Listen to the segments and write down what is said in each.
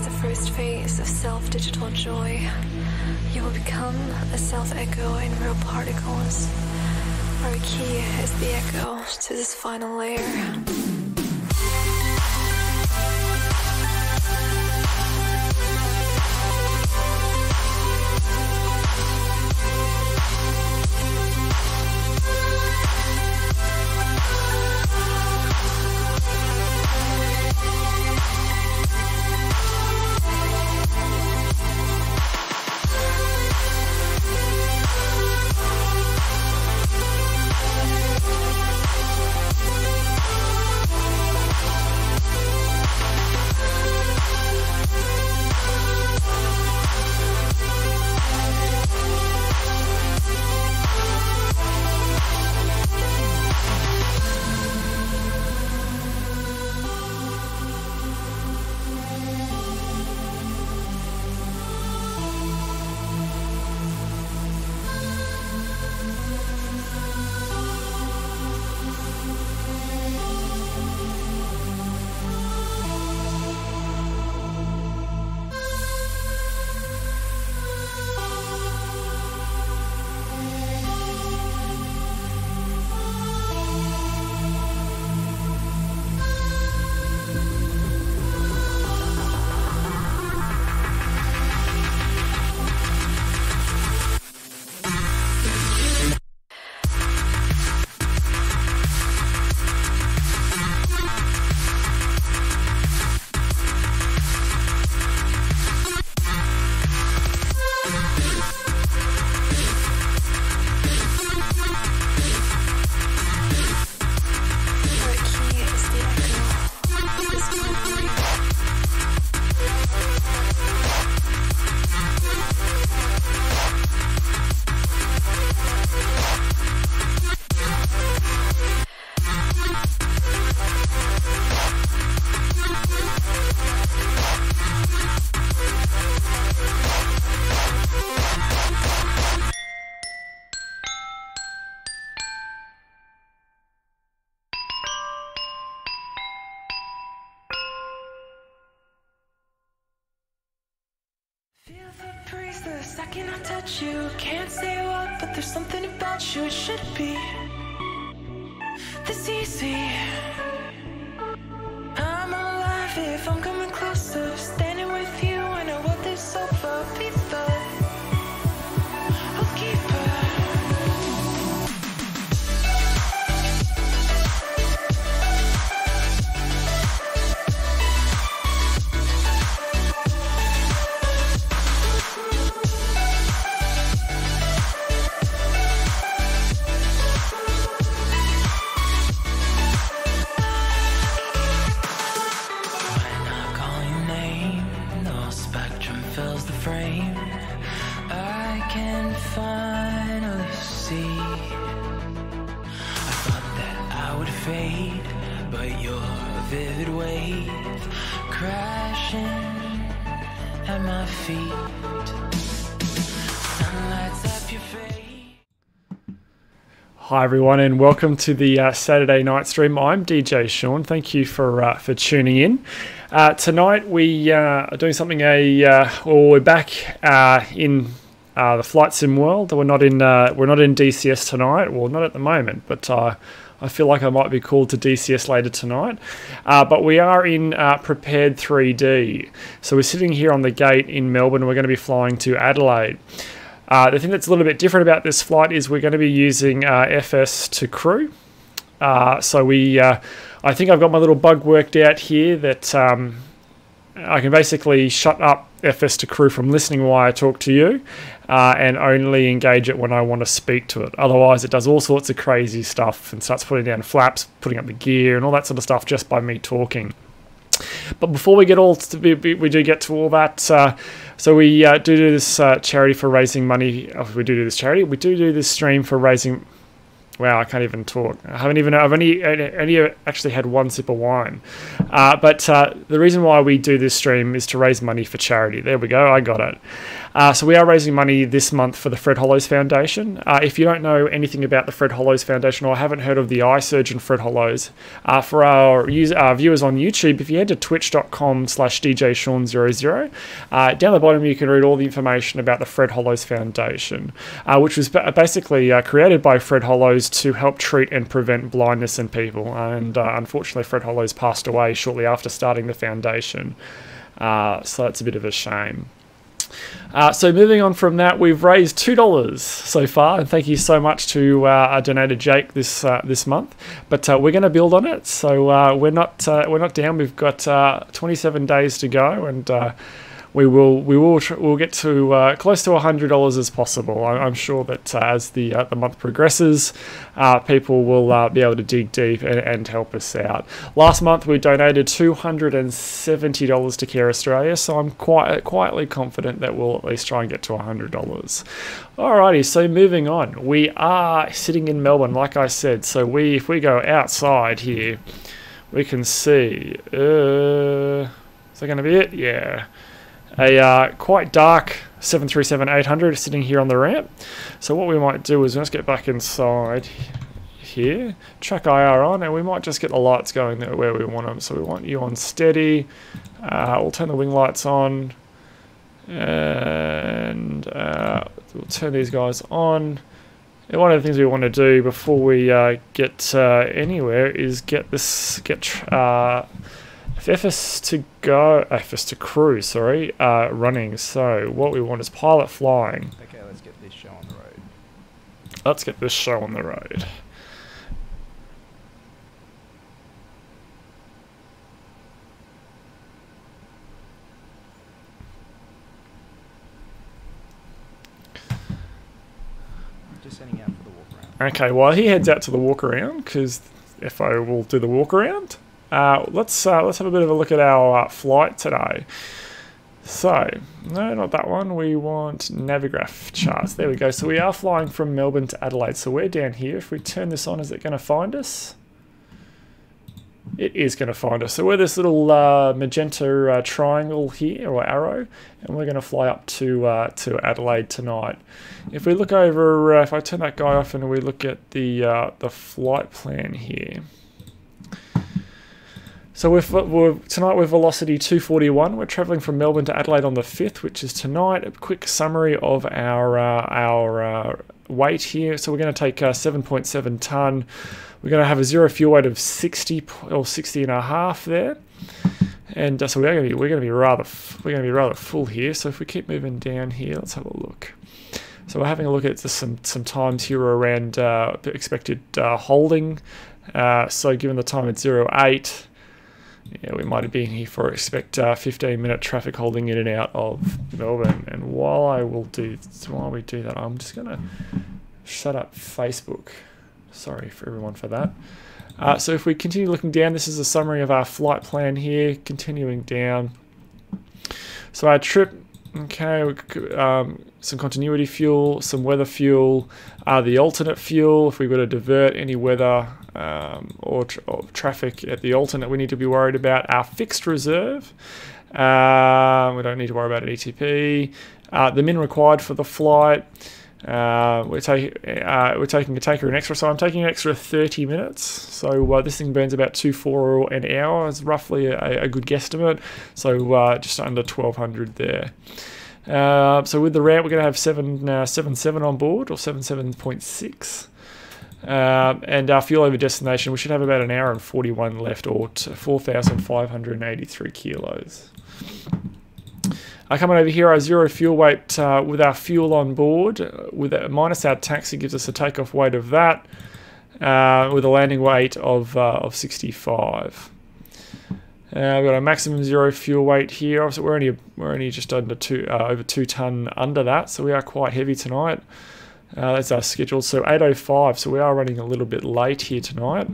the first phase of self-digital joy. You will become a self-echo in real particles. Our key is the echo to this final layer. The second I touch you, can't say what, but there's something about you. It should be this easy. I'm alive if I'm coming closer, standing with you. I know what this over. Be the keeper. But your vivid wave crashing at my feet. Sun lights up your face. Hi everyone, and welcome to the Saturday night stream. I'm DJ Sean. Thank you for tuning in. Tonight we are doing something. We're back in the flight sim world. We're not in DCS tonight. Well, not at the moment, but I feel like I might be called to DCS later tonight. But we are in Prepar3d. So we're sitting here on the gate in Melbourne. We're going to be flying to Adelaide. The thing that's a little bit different about this flight is we're going to be using FS2Crew. I think I've got my little bug worked out here that I can basically shut up FS2Crew from listening while I talk to you and only engage it when I want to speak to it. Otherwise, it does all sorts of crazy stuff and starts putting down flaps, putting up the gear and all that sort of stuff just by me talking. But before we get we do get to all that, so we do this charity for raising money. We do this stream for raising Wow, I can't even talk. I've only actually had one sip of wine. But the reason why we do this stream is to raise money for charity. There we go, I got it. So we are raising money this month for the Fred Hollows Foundation. If you don't know anything about the Fred Hollows Foundation or haven't heard of the eye surgeon Fred Hollows, for our viewers on YouTube, if you head to twitch.com/DJSean00, down the bottom you can read all the information about the Fred Hollows Foundation, which was basically created by Fred Hollows to help treat and prevent blindness in people. And unfortunately, Fred Hollows passed away shortly after starting the foundation. So that's a bit of a shame. So moving on from that, we've raised $2 so far, and thank you so much to our donator Jake this month. But we're going to build on it, so we're not down. We've got 27 days to go, and we'll get to close to $100 as possible. I'm sure that as the month progresses, people will be able to dig deep and help us out. Last month we donated $270 to Care Australia, so I'm quietly confident that we'll at least try and get to $100. Alrighty, so moving on, we are sitting in Melbourne, like I said. So if we go outside here, we can see. Is that going to be it? Yeah. A quite dark 737-800 sitting here on the ramp. So what we might do is let's get back inside here, chuck IR on, and we might just get the lights going there where we want them. So we want you on steady. We'll turn the wing lights on, and we'll turn these guys on. And one of the things we want to do before we get anywhere is get FS2Crew, running. So what we want is pilot flying. Okay, let's get this show on the road. Let's get this show on the road. Just sending out for the walk around. Okay, while he heads out to the walk around, because FO will do the walk around. Let's have a bit of a look at our flight today. So, no, not that one. We want Navigraph charts. There we go. So we are flying from Melbourne to Adelaide. So we're down here. If we turn this on, is it going to find us? It is going to find us. So we're this little magenta triangle here, or arrow, and we're going to fly up to Adelaide tonight. If we look over, if I turn that guy off and we look at the flight plan here. So tonight we're Velocity 241. We're travelling from Melbourne to Adelaide on the 5th, which is tonight. A quick summary of our weight here. So we're going to take 7.7 tonne. We're going to have a zero fuel weight of 60 or 60 and a half there. And so we're going to be rather full here. So if we keep moving down here, let's have a look. So we're having a look at some times here around expected holding. So given the time it's 08. Yeah, we might have been here for expect 15-minute traffic holding in and out of Melbourne. And while we do that, I'm just going to shut up Facebook. Sorry for everyone for that. So if we continue looking down, this is a summary of our flight plan here, continuing down. So our trip, okay, some continuity fuel, some weather fuel, the alternate fuel, if we've got to divert any weather or traffic at the alternate we need to be worried about. Our fixed reserve, we don't need to worry about an ETP. The min required for the flight, we're taking a taker an extra, so I'm taking an extra 30 minutes. So this thing burns about 2.4 an hour, is roughly a good guesstimate. So just under 1200 there. So with the ramp, we're going to have 7.7 on board, or 7.7.6. And our fuel over destination, we should have about an hour and 41 left, or 4,583 kilos. Coming over here, our zero fuel weight with our fuel on board, minus our taxi gives us a takeoff weight of that, with a landing weight of 65. We've got a maximum zero fuel weight here. So we're only just under over 2 tonne under that, so we are quite heavy tonight. That's our schedule. So 8:05. So we are running a little bit late here tonight.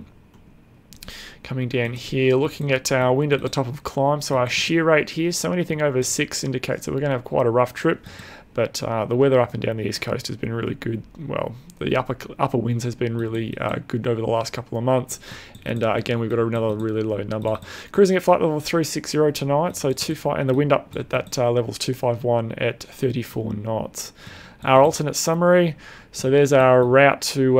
Coming down here, looking at our wind at the top of climb, so our shear rate here, so anything over 6 indicates that we're going to have quite a rough trip. But the weather up and down the east coast has been really good. Well, the upper winds has been really good over the last couple of months. And again, we've got another really low number. Cruising at flight level 360 tonight, so and the wind up at that level is 251 at 34 knots. Our alternate summary, so there's our route to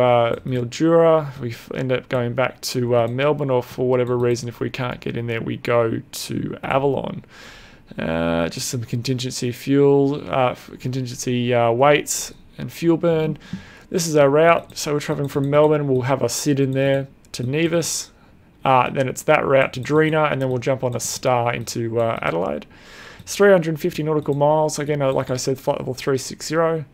Mildura. We end up going back to Melbourne, or for whatever reason, if we can't get in there, we go to Avalon. Just some contingency fuel, contingency weights and fuel burn. This is our route, so we're travelling from Melbourne. We'll have a sit in there to Nevis, then it's that route to Drina, and then we'll jump on a Star into Adelaide. It's 350 nautical miles, again, like I said, flight level 360.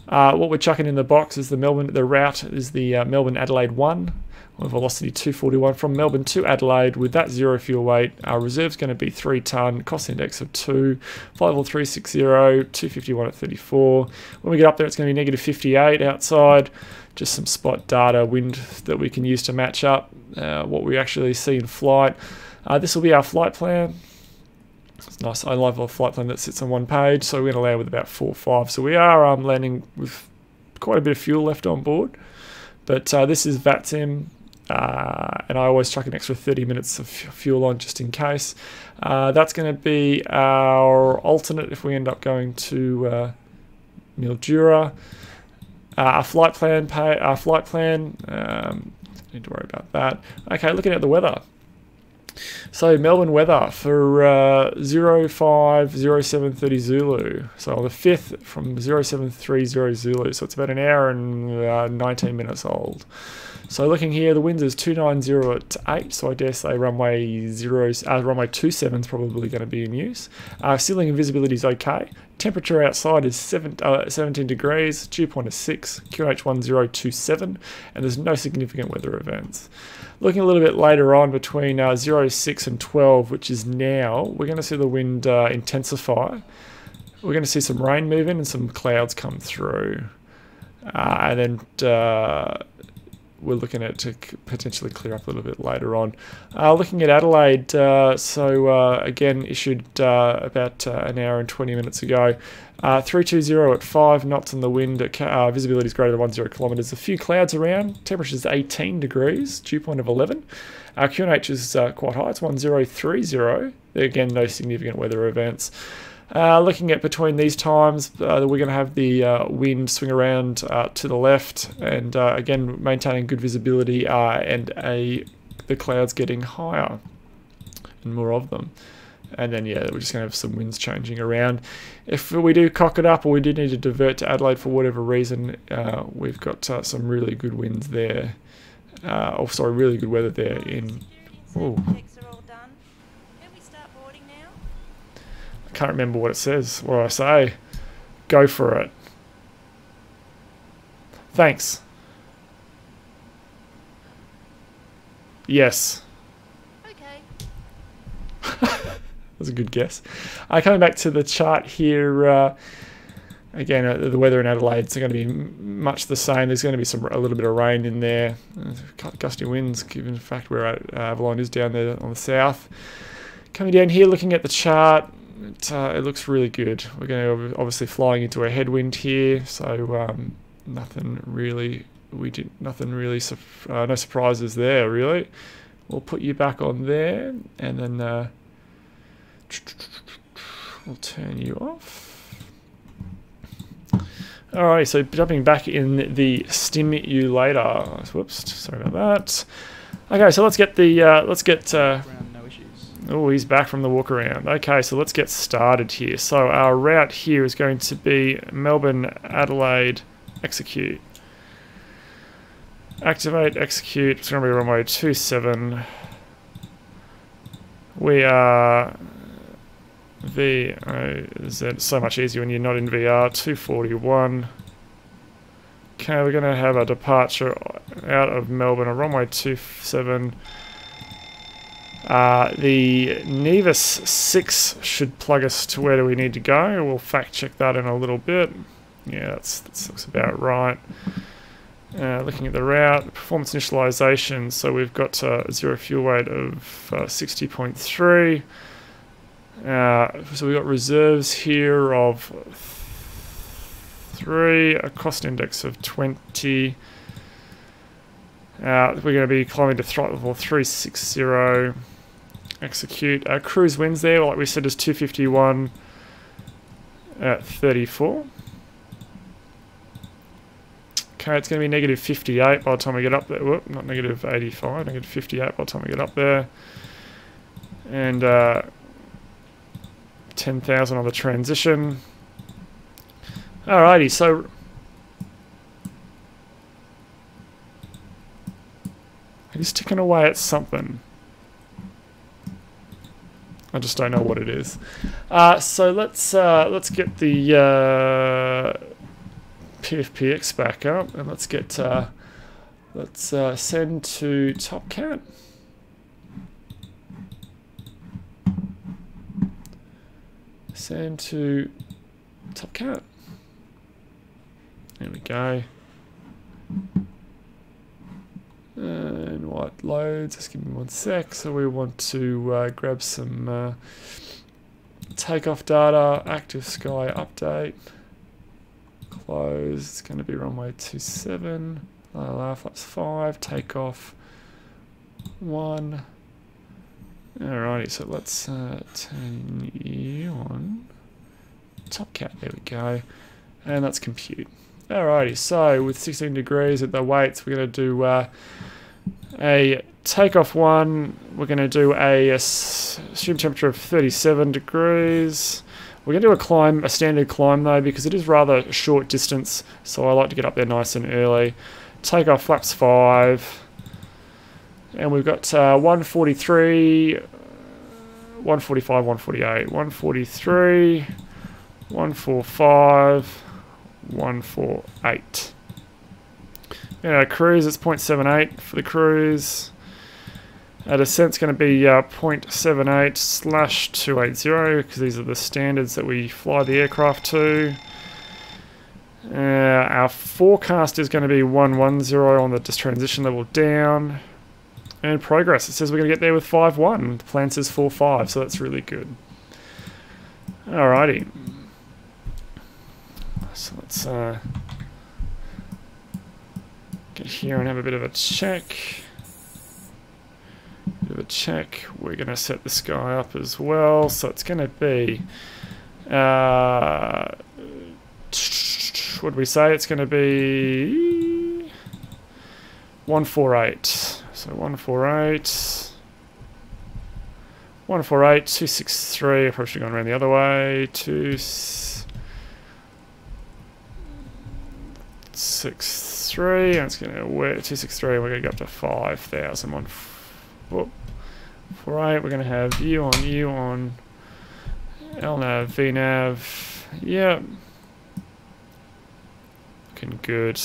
What we're chucking in the box is the route is the Melbourne Adelaide 1, with velocity 241 from Melbourne to Adelaide. With that 0 fuel weight, our reserve's going to be 3 tonne, cost index of 2, flight level 360, 251 at 34. When we get up there, it's going to be negative 58 outside. Just some spot data, wind that we can use to match up what we actually see in flight. This will be our flight plan. It's nice. I love a flight plan that sits on one page. So we're going to land with about 4 or 5. So we are landing with quite a bit of fuel left on board. But this is Vatsim, and I always chuck an extra 30 minutes of fuel on just in case. That's going to be our alternate if we end up going to Mildura. Our flight plan. Need to worry about that. Okay, looking at the weather. So Melbourne weather for 050730 Zulu. So on the 5th from 0730 Zulu. So it's about an hour and 19 minutes old. So looking here, the winds is 290 at 8. So I dare say runway 27 is probably going to be in use. Ceiling and visibility is okay. Temperature outside is 17 degrees. Dew point is 6. QNH 1027, and there's no significant weather events. Looking a little bit later on between 06 and 12, which is now, we're going to see the wind intensify. We're going to see some rain move in and some clouds come through. And then we're looking at to potentially clear up a little bit later on. Looking at Adelaide, again issued about an hour and 20 minutes ago. 320 at 5 knots on the wind, visibility is greater than 10 kilometres. A few clouds around, temperature is 18 degrees, dew point of 11. Our QNH is quite high, it's 1030. Again, no significant weather events. Looking at between these times, we're going to have the wind swing around to the left, and again maintaining good visibility and the clouds getting higher and more of them. And then yeah, we're just going to have some winds changing around. If we do cock it up or we do need to divert to Adelaide for whatever reason, we've got some really good winds there. Really good weather there in... Ooh. I can't remember what it says, what I say. Go for it. Thanks. Yes. Okay. That's a good guess. Coming back to the chart here, again, the weather in Adelaide is going to be much the same. There's going to be a little bit of rain in there. Gusty winds, given the fact we're at Avalon is down there on the south. Coming down here, looking at the chart, it looks really good. We're going to obviously flying into a headwind here, so nothing really. No surprises there really. We'll put you back on there, and then we'll turn you off. Alright, so jumping back in the stimulator. Whoops, sorry about that. Okay, so let's get No issues. Oh, he's back from the walk around. Okay, so let's get started here. So our route here is going to be Melbourne, Adelaide, execute. Activate, execute. It's going to be runway 27. We are it's so much easier when you're not in VR. 241. Okay, we're going to have a departure out of Melbourne, a runway 27. The Nevis 6 should plug us to where do we need to go. We'll fact check that in a little bit. Yeah, that looks about right. Looking at the route, performance initialization, so we've got zero fuel weight of 60.3. So we've got reserves here of 3, a cost index of 20. We're going to be climbing to throttle level 360. Execute. Cruise winds there, like we said, is 251 at 34. Okay, it's going to be negative 58 by the time we get up there. Whoop, not negative 85, negative 58 by the time we get up there. And 10,000 on the transition. Alrighty, so he's ticking away at something. I just don't know what it is. So let's get the PFPX back up, and let's get send to Top Cat. Send to Top Cat. There we go. And what loads? Just give me 1 sec. So we want to grab some takeoff data. Active sky update. Close. It's going to be runway 27. Flaps 5. Takeoff 1. Alrighty. So let's turn you on. Top Cat. There we go. And that's compute. Alrighty, so with 16 degrees at the weights, we're going to do a takeoff 1. We're going to do a assumed temperature of 37 degrees. We're going to do a climb, a standard climb though, because it is rather a short distance, so I like to get up there nice and early. Takeoff flaps 5. And we've got 143, 145, 148, 143, 145, 148. Cruise, it's 0.78 for the cruise. Descent's going to be 0.78/280 because these are the standards that we fly the aircraft to. Our forecast is going to be 110 on the transition level down. And progress, it says we're going to get there with 5.1. The plan says 4.5, so that's really good. Alrighty. So let's get here and have a bit of a check. We're going to set the sky up as well. So it's going to be, what did we say? It's going to be 148. So 148. 148, 263. I probably should have gone around the other way. 263, and it's going to 263. We're going to go up to 5,000. 48. We're going to have you on, LNAV, VNAV. Yep. Looking good.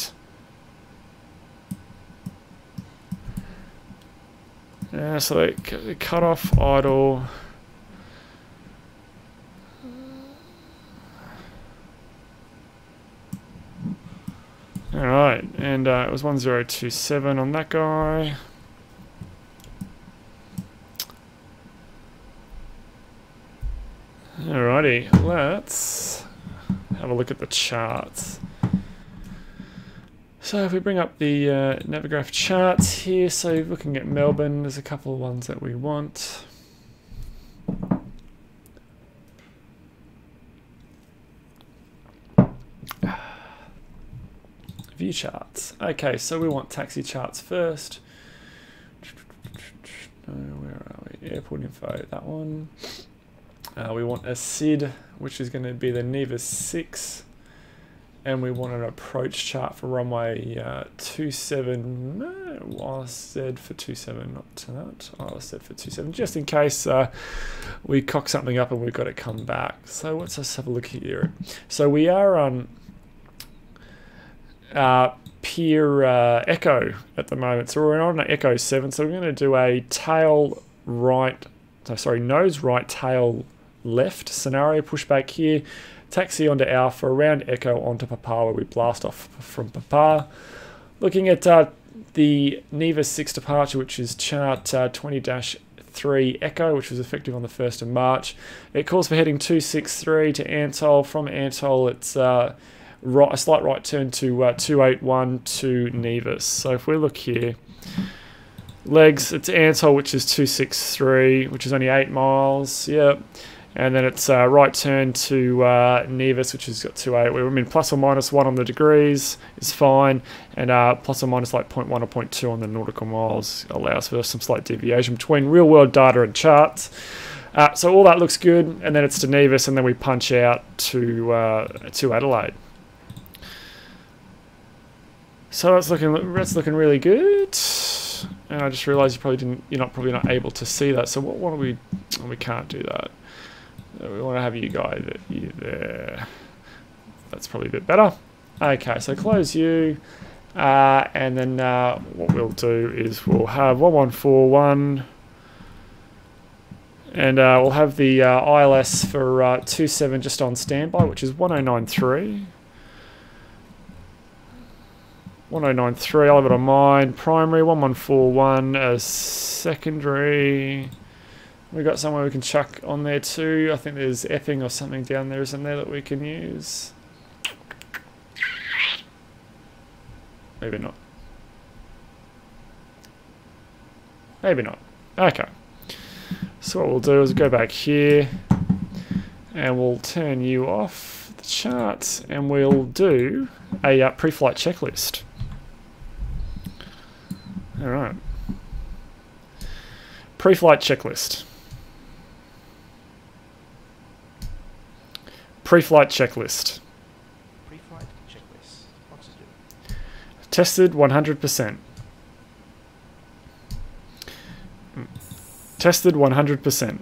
So they cut off idle. Alright, and it was 1027 on that guy. Alrighty, let's have a look at the charts. So if we bring up the Navigraph charts here, so looking at Melbourne, there's a couple of ones that we want. View charts. Okay, so we want taxi charts first. Where are we? Airport info, that one. We want a SID, which is going to be the Neva 6. And we want an approach chart for runway 27. No, I said for 27, not to that. I said for 27, just in case we cock something up and we've got to come back. So let's just have a look here. So we are on Pier Echo at the moment. So we're on an Echo 7. So we're going to do a nose right, tail left scenario pushback here. Taxi onto Alpha, around Echo onto Prepar, where we blast off from Prepar. Looking at the Nevis 6 departure, which is chart 20-3 Echo, which was effective on the 1st of March. It calls for heading 263 to Antol. From Antol, it's a slight right turn to 281 to Nevis. So if we look here, legs, it's Antol, which is 263, which is only 8 miles. Yep. And then it's right turn to Nevis, which has got 280. I mean, plus or minus 1 on the degrees is fine, and plus or minus like 0.1 or 0.2 on the nautical miles allows for some slight deviation between real-world data and charts. So all that looks good, and then it's to Nevis, and then we punch out to Adelaide. So that's looking really good. And I just realised you're probably not able to see that. So what do we? Oh, we can't do that. We want to have you guys there. That's probably a bit better. Okay, so close you, and then what we'll do is we'll have 1141, and we'll have the ILS for 27 just on standby, which is 1093. 1093, I'll have it on mine. Primary 1141 as secondary. We've got somewhere we can chuck on there too. I think there's effing or something down there, isn't there, that we can use? Maybe not. Maybe not. Okay. So what we'll do is go back here and we'll turn you off the chart and we'll do a pre-flight checklist. Alright. Pre-flight checklist. Pre-flight checklist. Pre-flight checklist. Oxygen. Tested 100%. Tested 100%.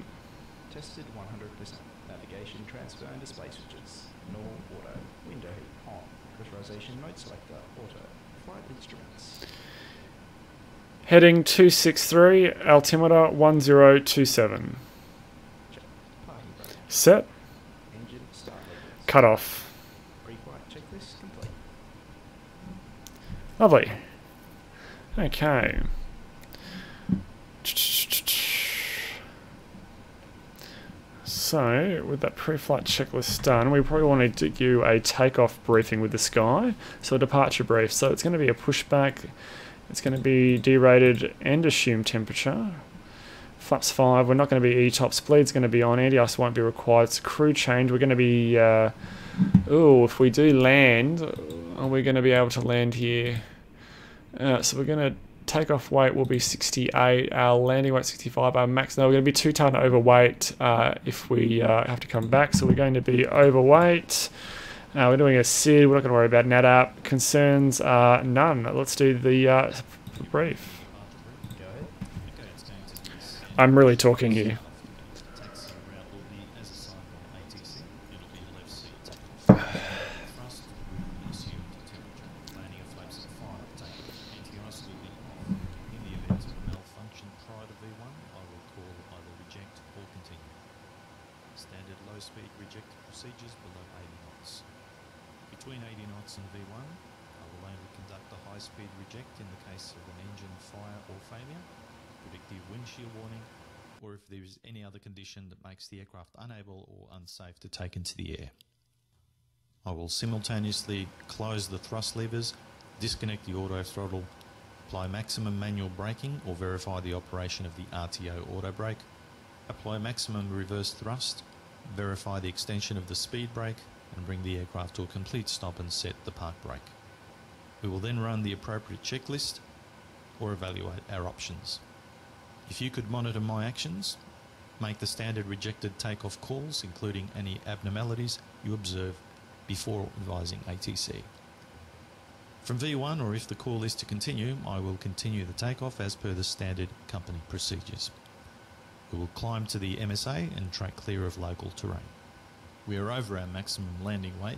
Tested 100%. Navigation transfer and display switches. Normal, auto, window, on. Pressurization mode selector, auto. Flight instruments. Heading 263, altimeter 1027. Check. Parking brake. Set. Engine start levels. Cut off. Pre-flight checklist complete. Lovely. Okay. So, with that pre-flight checklist done, we probably want to do a takeoff briefing with the sky. So a departure brief. So it's going to be a pushback. It's going to be derated and assumed temperature. Flaps 5. We're not going to be ETOPS. Bleed's going to be on. Anti-ice won't be required. It's a crew change. We're going to be... if we do land, are we going to be able to land here? So we're going to... Takeoff weight will be 68, our landing weight 65, our max, no, we're going to be 2 ton overweight if we have to come back, so we're going to be overweight. We're doing a SID, we're not going to worry about NADAP. Concerns are none. Let's do the brief. I'm really talking here. Standard low-speed reject procedures below 80 knots. Between 80 knots and V1, I will only conduct the high-speed reject in the case of an engine fire or failure, predictive wind shear warning, or if there is any other condition that makes the aircraft unable or unsafe to take into the air. I will simultaneously close the thrust levers, disconnect the auto throttle, apply maximum manual braking or verify the operation of the RTO auto brake, apply maximum reverse thrust, verify the extension of the speed brake, and bring the aircraft to a complete stop and set the park brake. We will then run the appropriate checklist or evaluate our options. If you could monitor my actions, make the standard rejected takeoff calls, including any abnormalities you observe before advising ATC. From V1, or if the call is to continue, I will continue the takeoff as per the standard company procedures. We will climb to the MSA and track clear of local terrain. We are over our maximum landing weight,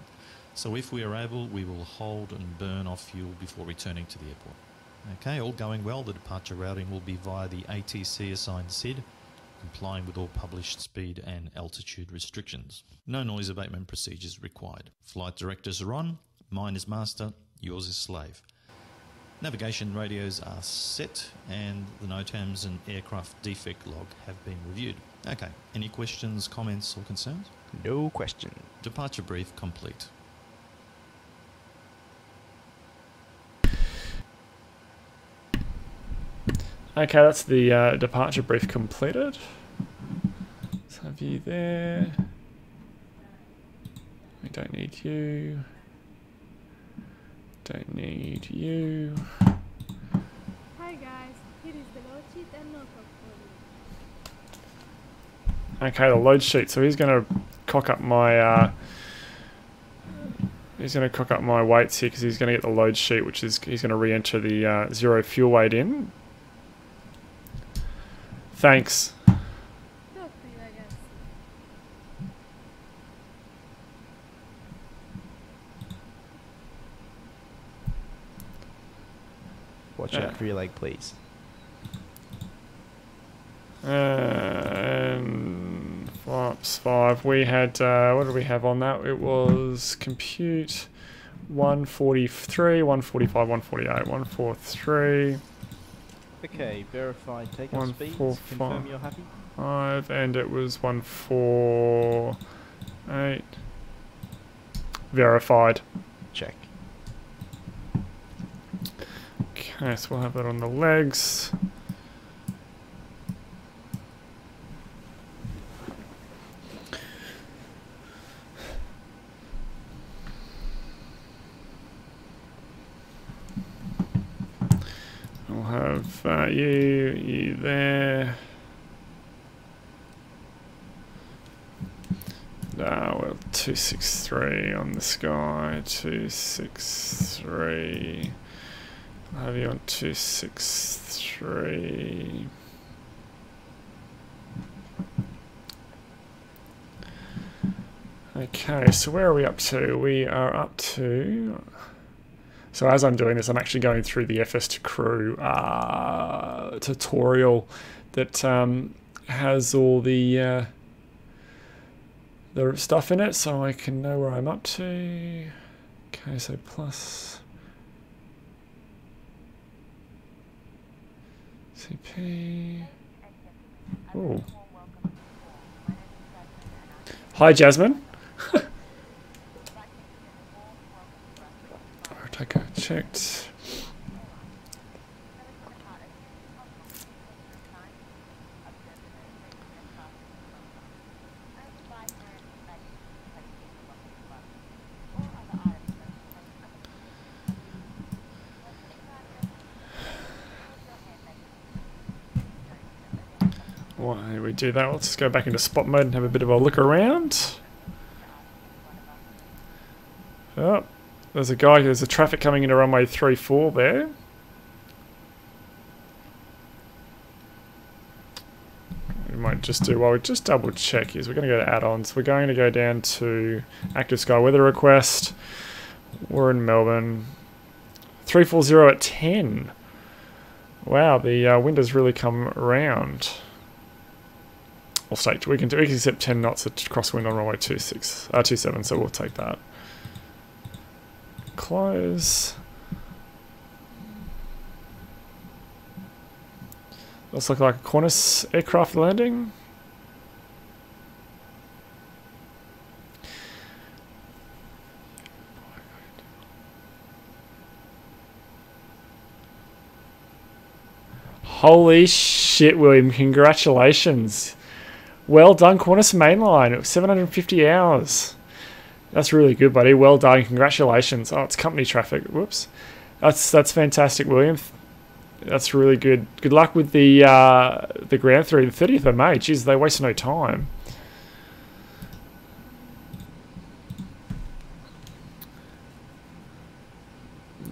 so if we are able, we will hold and burn off fuel before returning to the airport. Okay, all going well, the departure routing will be via the ATC assigned SID, complying with all published speed and altitude restrictions. No noise abatement procedures required. Flight directives are on, mine is master, yours is slave. Navigation radios are set and the NOTAMs and aircraft defect log have been reviewed. Okay, any questions, comments or concerns? No question. Departure brief complete. Okay, that's the departure brief completed. Let's have you there. We don't need you. Don't need you. Hi guys, here is the load sheet and notebook for you. Okay, the load sheet. So he's going to cock up my weights here because he's going to get the load sheet, which is he's going to re-enter the 0 fuel weight in. Thanks. Talk to you, I guess. Watch out for your leg, please. And flaps 5. We had, what did we have on that? It was compute 143, 145, 148, 143. Okay, verified takeoff speeds. 145. Confirm you're happy. 5, and it was 148. Verified. Check. Okay, so we'll have that on the legs. We'll have you there. Well, 263 on the sky, 263. I'll have you on 263. Okay, so where are we up to? We are up to... So as I'm doing this, I'm actually going through the FS2Crew tutorial that has all the stuff in it, so I can know where I'm up to. Okay, so plus CP. Oh. Hi, Jasmine. Okay, checked. Why we do that? Let's just go back into spot mode and have a bit of a look around. Oh, there's a traffic coming into runway 34 there. We might just do, while we just double check is we're going to go to add-ons. We're going to go down to active sky weather request. We're in Melbourne. 340 at 10. Wow, the wind has really come around. We'll say we can accept 10 knots at crosswind on runway 27, so we'll take that. Close. Looks like a Qantas aircraft landing. Holy shit, William, congratulations. Well done, Qantas mainline. It was 750 hours. That's really good, buddy. Well done. Congratulations. Oh, it's company traffic. Whoops. That's fantastic, William. That's really good. Good luck with the ground through the 30th of May. Jeez, they waste no time.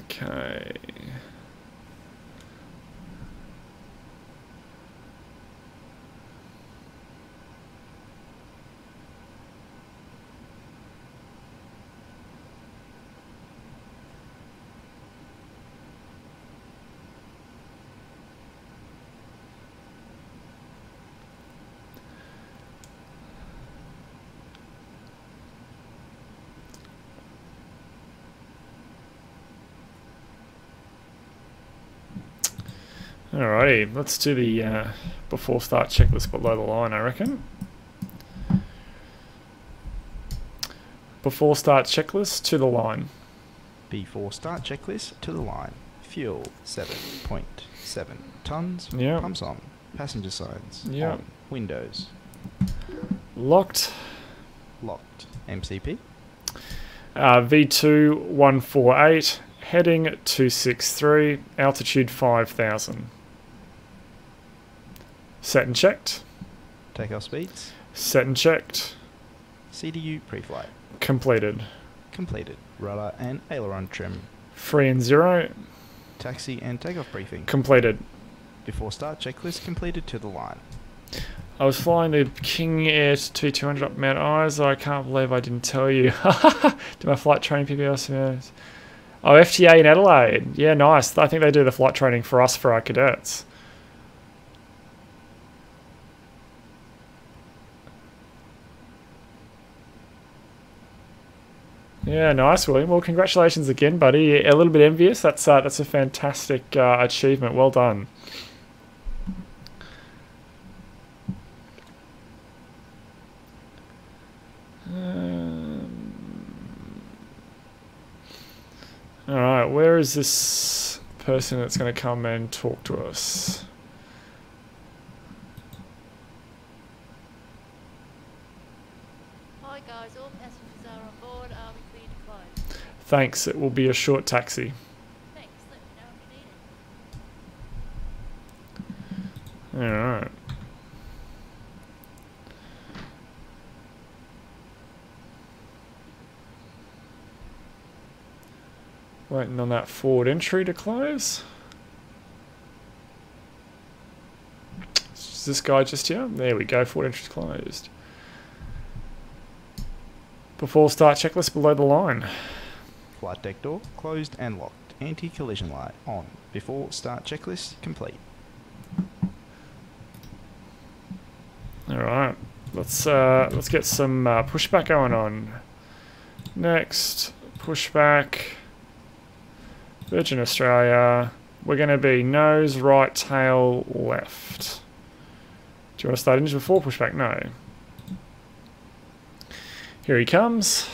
Okay. Alrighty, let's do the before start checklist below the line, I reckon. Before start checklist to the line. Before start checklist to the line. Fuel 7.7 tons. Yep. Pumps on. Passenger signs. Yep. On. Windows. Locked. Locked. MCP. V2.148. Heading 263. Altitude 5,000. Set and checked. Takeoff speeds. Set and checked. CDU pre-flight. Completed. Completed. Rudder and aileron trim. 3 and 0. Taxi and takeoff briefing. Completed. Before start checklist completed to the line. I was flying the King Air T200 up Mount Isa. I can't believe I didn't tell you. Do my flight training PBS? Oh, FTA in Adelaide. Yeah, nice. I think they do the flight training for us, for our cadets. Yeah, nice, William. Well, congratulations again, buddy. A little bit envious. That's a fantastic achievement. Well done. All right, where is this person that's going to come and talk to us? Hi guys, all passengers are on board. Are we clear to fly? Thanks. It will be a short taxi. Thanks, let me know if you need it. All right. Waiting on that forward entry to close. Is this guy just here? There we go. Forward entry closed. Before start checklist below the line. Flight deck door closed and locked. Anti-collision light on. Before start checklist complete. All right. Let's get some pushback going on. Next pushback. Virgin Australia. We're going to be nose, right, tail, left. Do you want to start engine before pushback? No. Here he comes.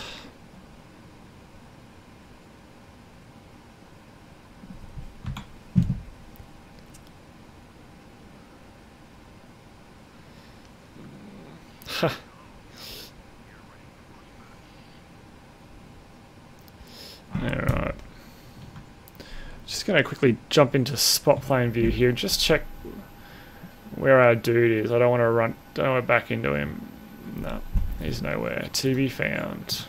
Alright. Just going to quickly jump into spot plane view here and just check where our dude is. I don't want to back into him. No, he's nowhere to be found.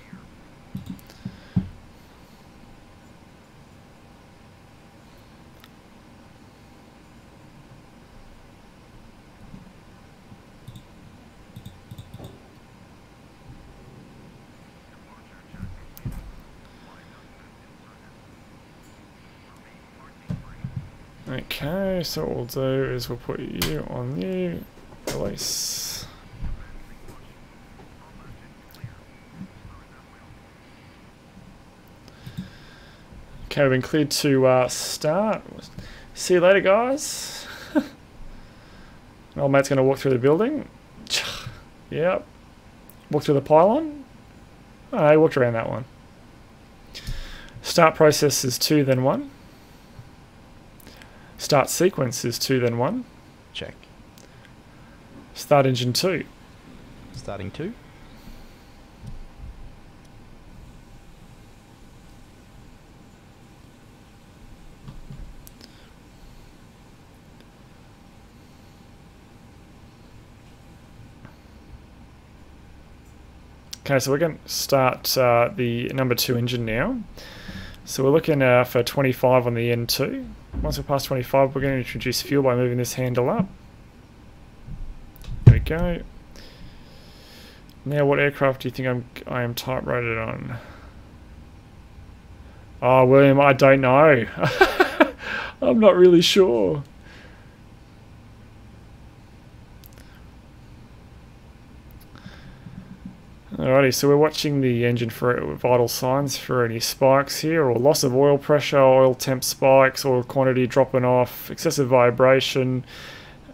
Okay, so what we'll do is we'll put you on you, release. Okay, we've been cleared to start. See you later, guys. Old mate's going to walk through the building. Yep. Walk through the pylon. Oh, he walked around that one. Start process is 2, then 1. Start sequence is 2, then 1. Check. Start engine 2. Starting 2. Okay, so we're going to start the number 2 engine now. So we're looking for 25 on the N2. Once we pass 25, we're going to introduce fuel by moving this handle up. There we go. Now, what aircraft do you think I am type rated on? Oh, William, I don't know. I'm not really sure. Alrighty, so we're watching the engine for vital signs for any spikes here, or loss of oil pressure, oil temp spikes, oil quantity dropping off, excessive vibration,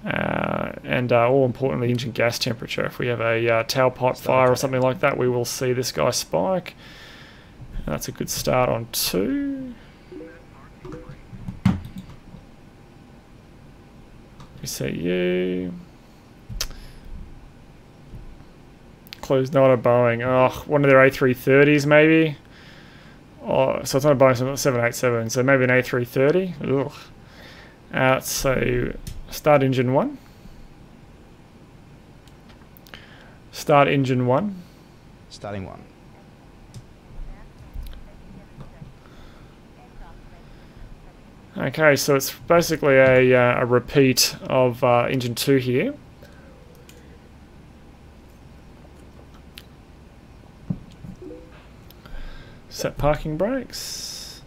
and all importantly engine gas temperature. If we have a tailpipe fire or something like that, we will see this guy spike. And that's a good start on 2. Reset you. Close not a Boeing. Oh, one of their A330s maybe. Oh, so it's not a Boeing, so it's 787. So maybe an A330. Ugh. So start engine 1. Start engine 1. Starting 1. Okay, so it's basically a repeat of engine 2 here. Set parking brakes.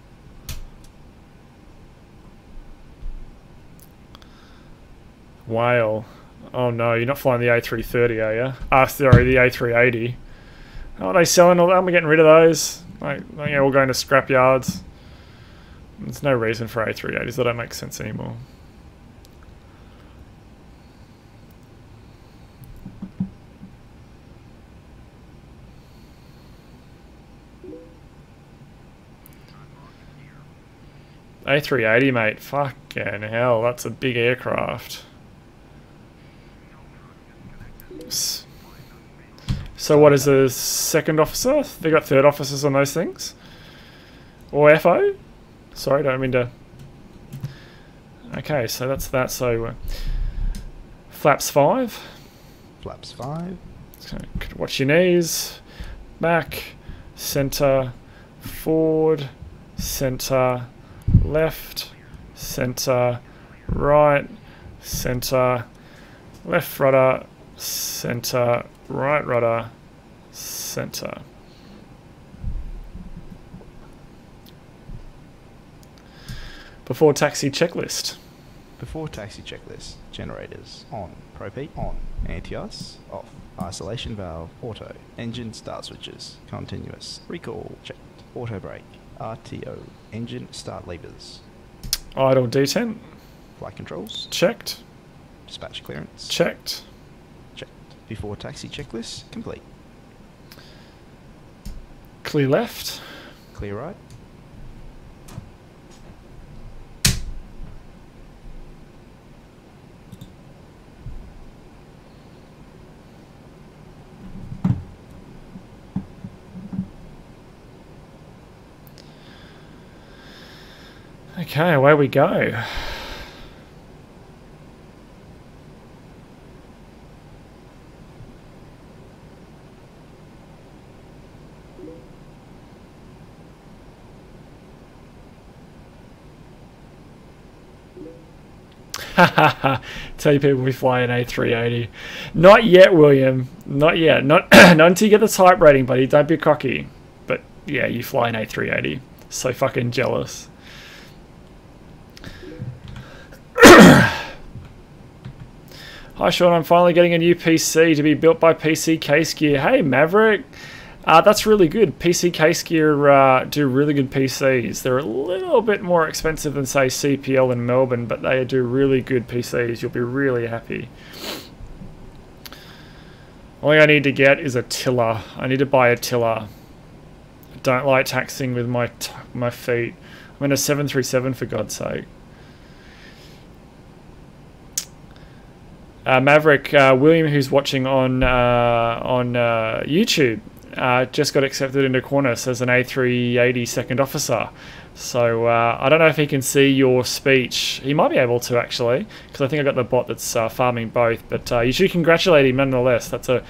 Whale. Oh no, you're not flying the A330, are you? Ah, sorry, the A380. Oh, are they selling all that? Am I getting rid of those? Like, yeah, all going to scrap yards. There's no reason for A380s. That don't make sense anymore. A380, mate. Fucking hell, that's a big aircraft. So what is the second officer? They got third officers on those things? Or FO? Sorry, don't mean to... Okay, so that's that. So flaps 5. Flaps 5. So watch your knees. Back, centre, forward, centre, left, centre, right, centre, left rudder, centre, right rudder, centre. Before taxi checklist. Before taxi checklist. Generators on. Propane on. Anti-ice off. Isolation valve auto. Engine start switches continuous. Recall checked. Auto brake. RTO. Engine start levers. Idle detent. Flight controls. Checked. Dispatch clearance. Checked. Checked. Before taxi checklist complete. Clear left. Clear right. Okay, away we go. Tell you people we fly an A380. Not yet, William. Not yet. Not until you get the type rating, buddy. Don't be cocky. But yeah, you fly an A380. So fucking jealous. Hi Sean, I'm finally getting a new PC to be built by PC Case Gear. Hey Maverick, that's really good. PC Case Gear do really good PCs. They're a little bit more expensive than say CPL in Melbourne, but they do really good PCs. You'll be really happy. All I need to get is a tiller. I need to buy a tiller. I don't like taxing with my feet. I'm in a 737 for God's sake. Maverick, William, who's watching on YouTube, just got accepted into Qantas as an A380 second officer. So I don't know if he can see your speech. He might be able to actually, because I think I got the bot that's farming both. But you should congratulate him nonetheless. That's a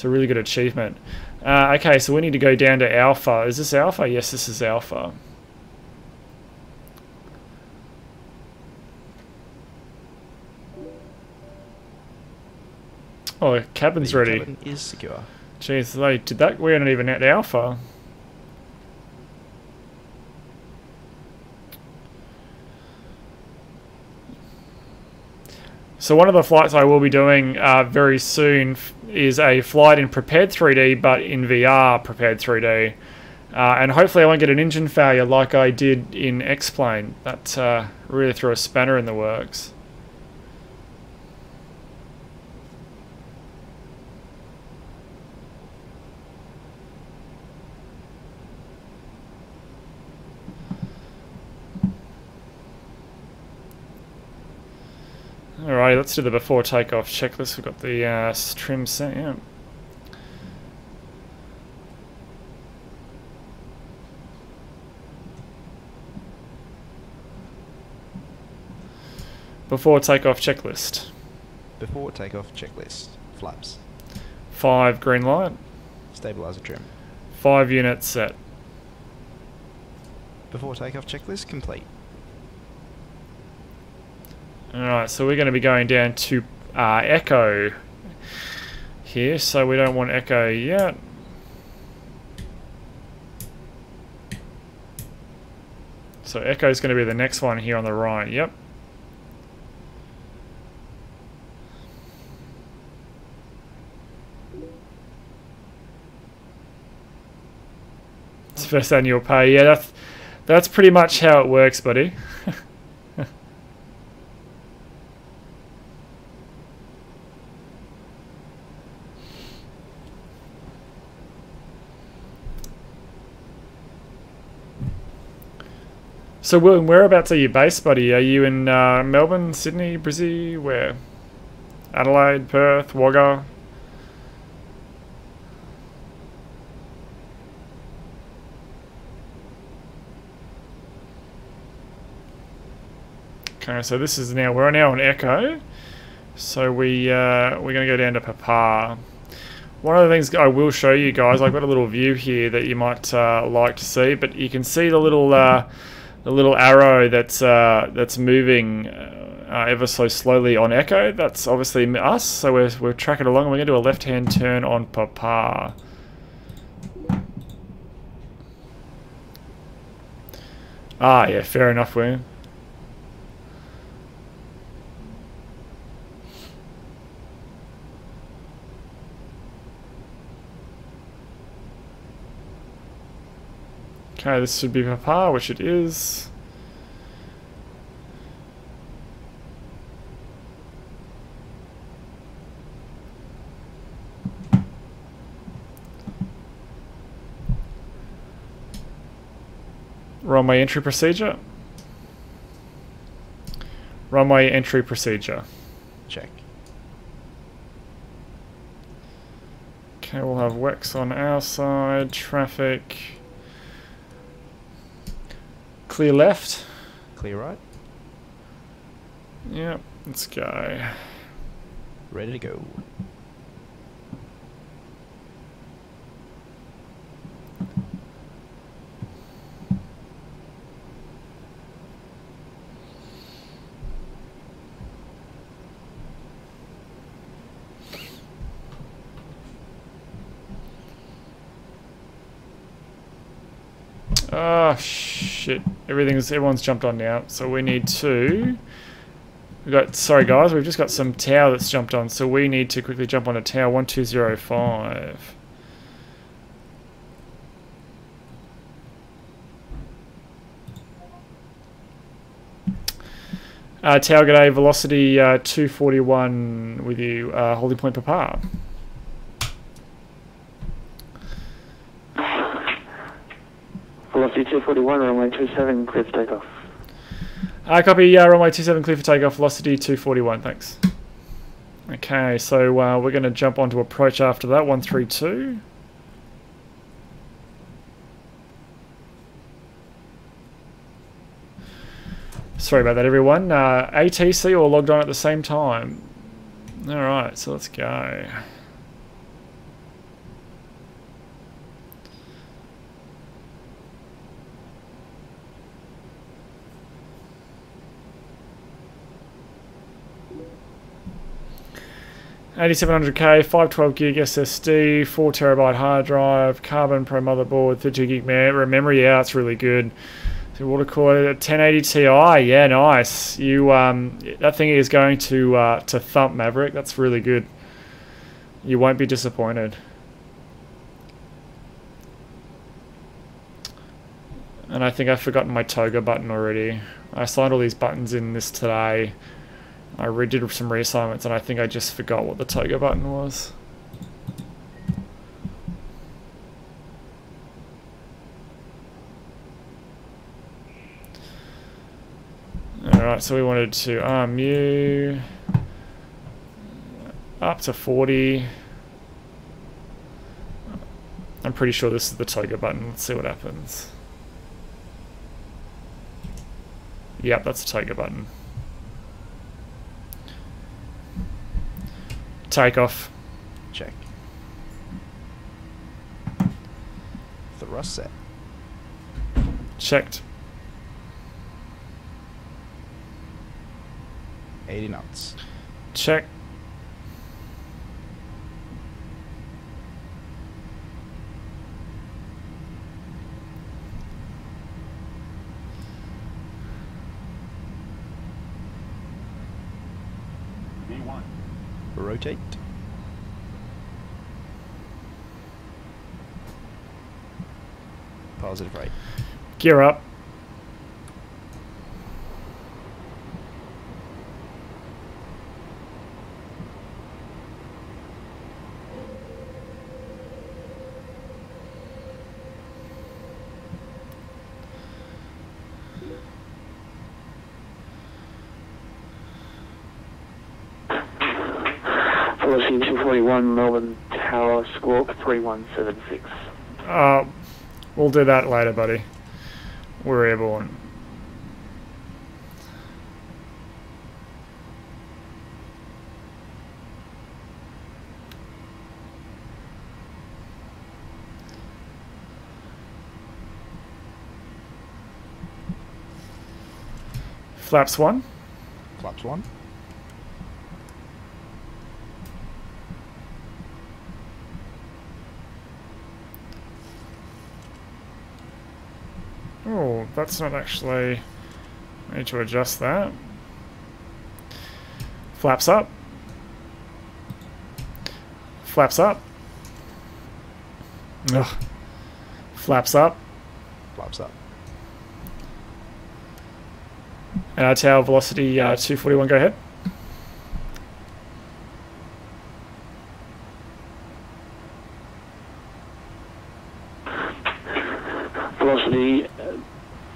really good achievement. Okay, so we need to go down to Alpha. Is this Alpha? Yes, this is Alpha. Oh, the cabin's ready. The cabin is secure. Jeez, they did that. We're not even at Alpha. So one of the flights I will be doing very soon is a flight in Prepar3d, but in VR Prepar3d. And hopefully I won't get an engine failure like I did in X-Plane. That really threw a spanner in the works. Alrighty, let's do the before takeoff checklist. We've got the trim set, yeah. Before takeoff checklist. Before takeoff checklist. Flaps. 5 green light. Stabilizer trim. 5 units set. Before takeoff checklist complete. Alright, so we're going to be going down to Echo here, so we don't want Echo yet. So Echo is going to be the next one here on the right, yep. It's first annual pay, yeah, that's pretty much how it works, buddy. So, William, whereabouts are you based, buddy? Are you in Melbourne, Sydney, Brizzy, where? Adelaide, Perth, Wagga? Okay, so this is we're now on Echo. So we're going to go down to Prepar. One of the things I will show you guys, I've got a little view here that you might like to see, but you can see the little arrow that's moving ever so slowly on Echo. That's obviously us, so we're tracking along. We're going to do a left-hand turn on Prepar. Ah, yeah, fair enough, William. Okay, this should be Prepar, which it is. Runway entry procedure. Runway entry procedure. Check. Okay, we'll have WEX on our side. Traffic. Clear left. Clear right. Yep, let's go. Ready to go. Oh shit! Everyone's jumped on now. So we need to. Sorry guys, we've just got some tower that's jumped on. So we need to quickly jump on a tower 1205. Tower g'day, velocity 241 with you, holding point Prepar. Velocity 241, runway 27, clear for takeoff. Copy, runway 27 clear for takeoff, velocity 241, thanks. Okay, so we're going to jump onto approach after that, 132. Sorry about that, everyone. ATC all logged on at the same time. Alright, so let's go. $8,700K, 512 gig SSD, 4 terabyte hard drive, Carbon Pro motherboard, 32 gig memory. Yeah, it's really good. So water cooler 1080 Ti. Yeah, nice. You that thing is going to thump, Maverick. That's really good. You won't be disappointed. And I think I've forgotten my toga button already. I assigned all these buttons in this today. I redid some reassignments and I think I just forgot what the toga button was. Alright, so we wanted to RMU up to 40. I'm pretty sure this is the toga button. Let's see what happens. Yep, that's the toga button. Takeoff. Check. Thrust set. Checked. 80 knots. Check. V1. Rotate. Positive rate. Gear up. Velocity 241, Melbourne Tower, Squawk 3176. We'll do that later, buddy. We're airborne. Flaps 1. Flaps 1. Oh, that's not actually... I need to adjust that. Flaps up. Flaps up. Ugh. Flaps up. Flaps up. And our tail velocity 241, go ahead. Velocity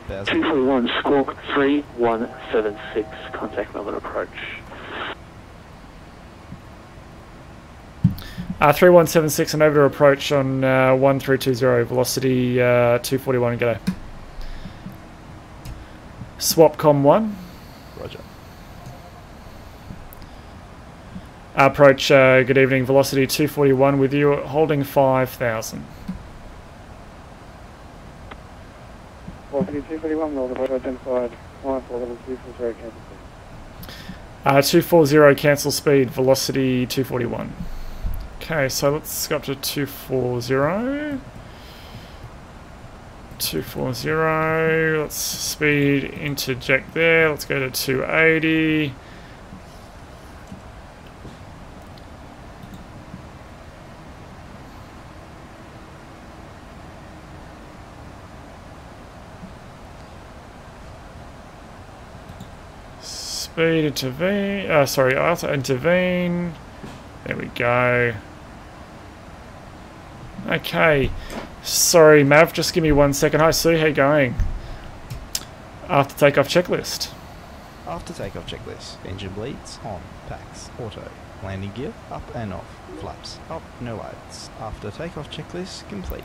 241, Squawk 3176, contact Melbourne approach. 3176 and over to approach on 1320, velocity 241, go. Swap com 1. Roger. Approach, good evening, velocity 241 with you, holding 5,000. Velocity 241, Melbourne identified, 94 level 240, cancel speed. 240 cancel speed, velocity 241. Okay, so let's go up to 240. 240, let's speed interject there, let's go to 280. Speed intervene, sorry, auto intervene. There we go. Okay. Sorry, Mav, just give me 1 second. Hi, Sue, how you going? After takeoff checklist. After takeoff checklist. Engine bleeds. On. Packs. Auto. Landing gear. Up and off. Flaps. Up. No lights. After takeoff checklist complete.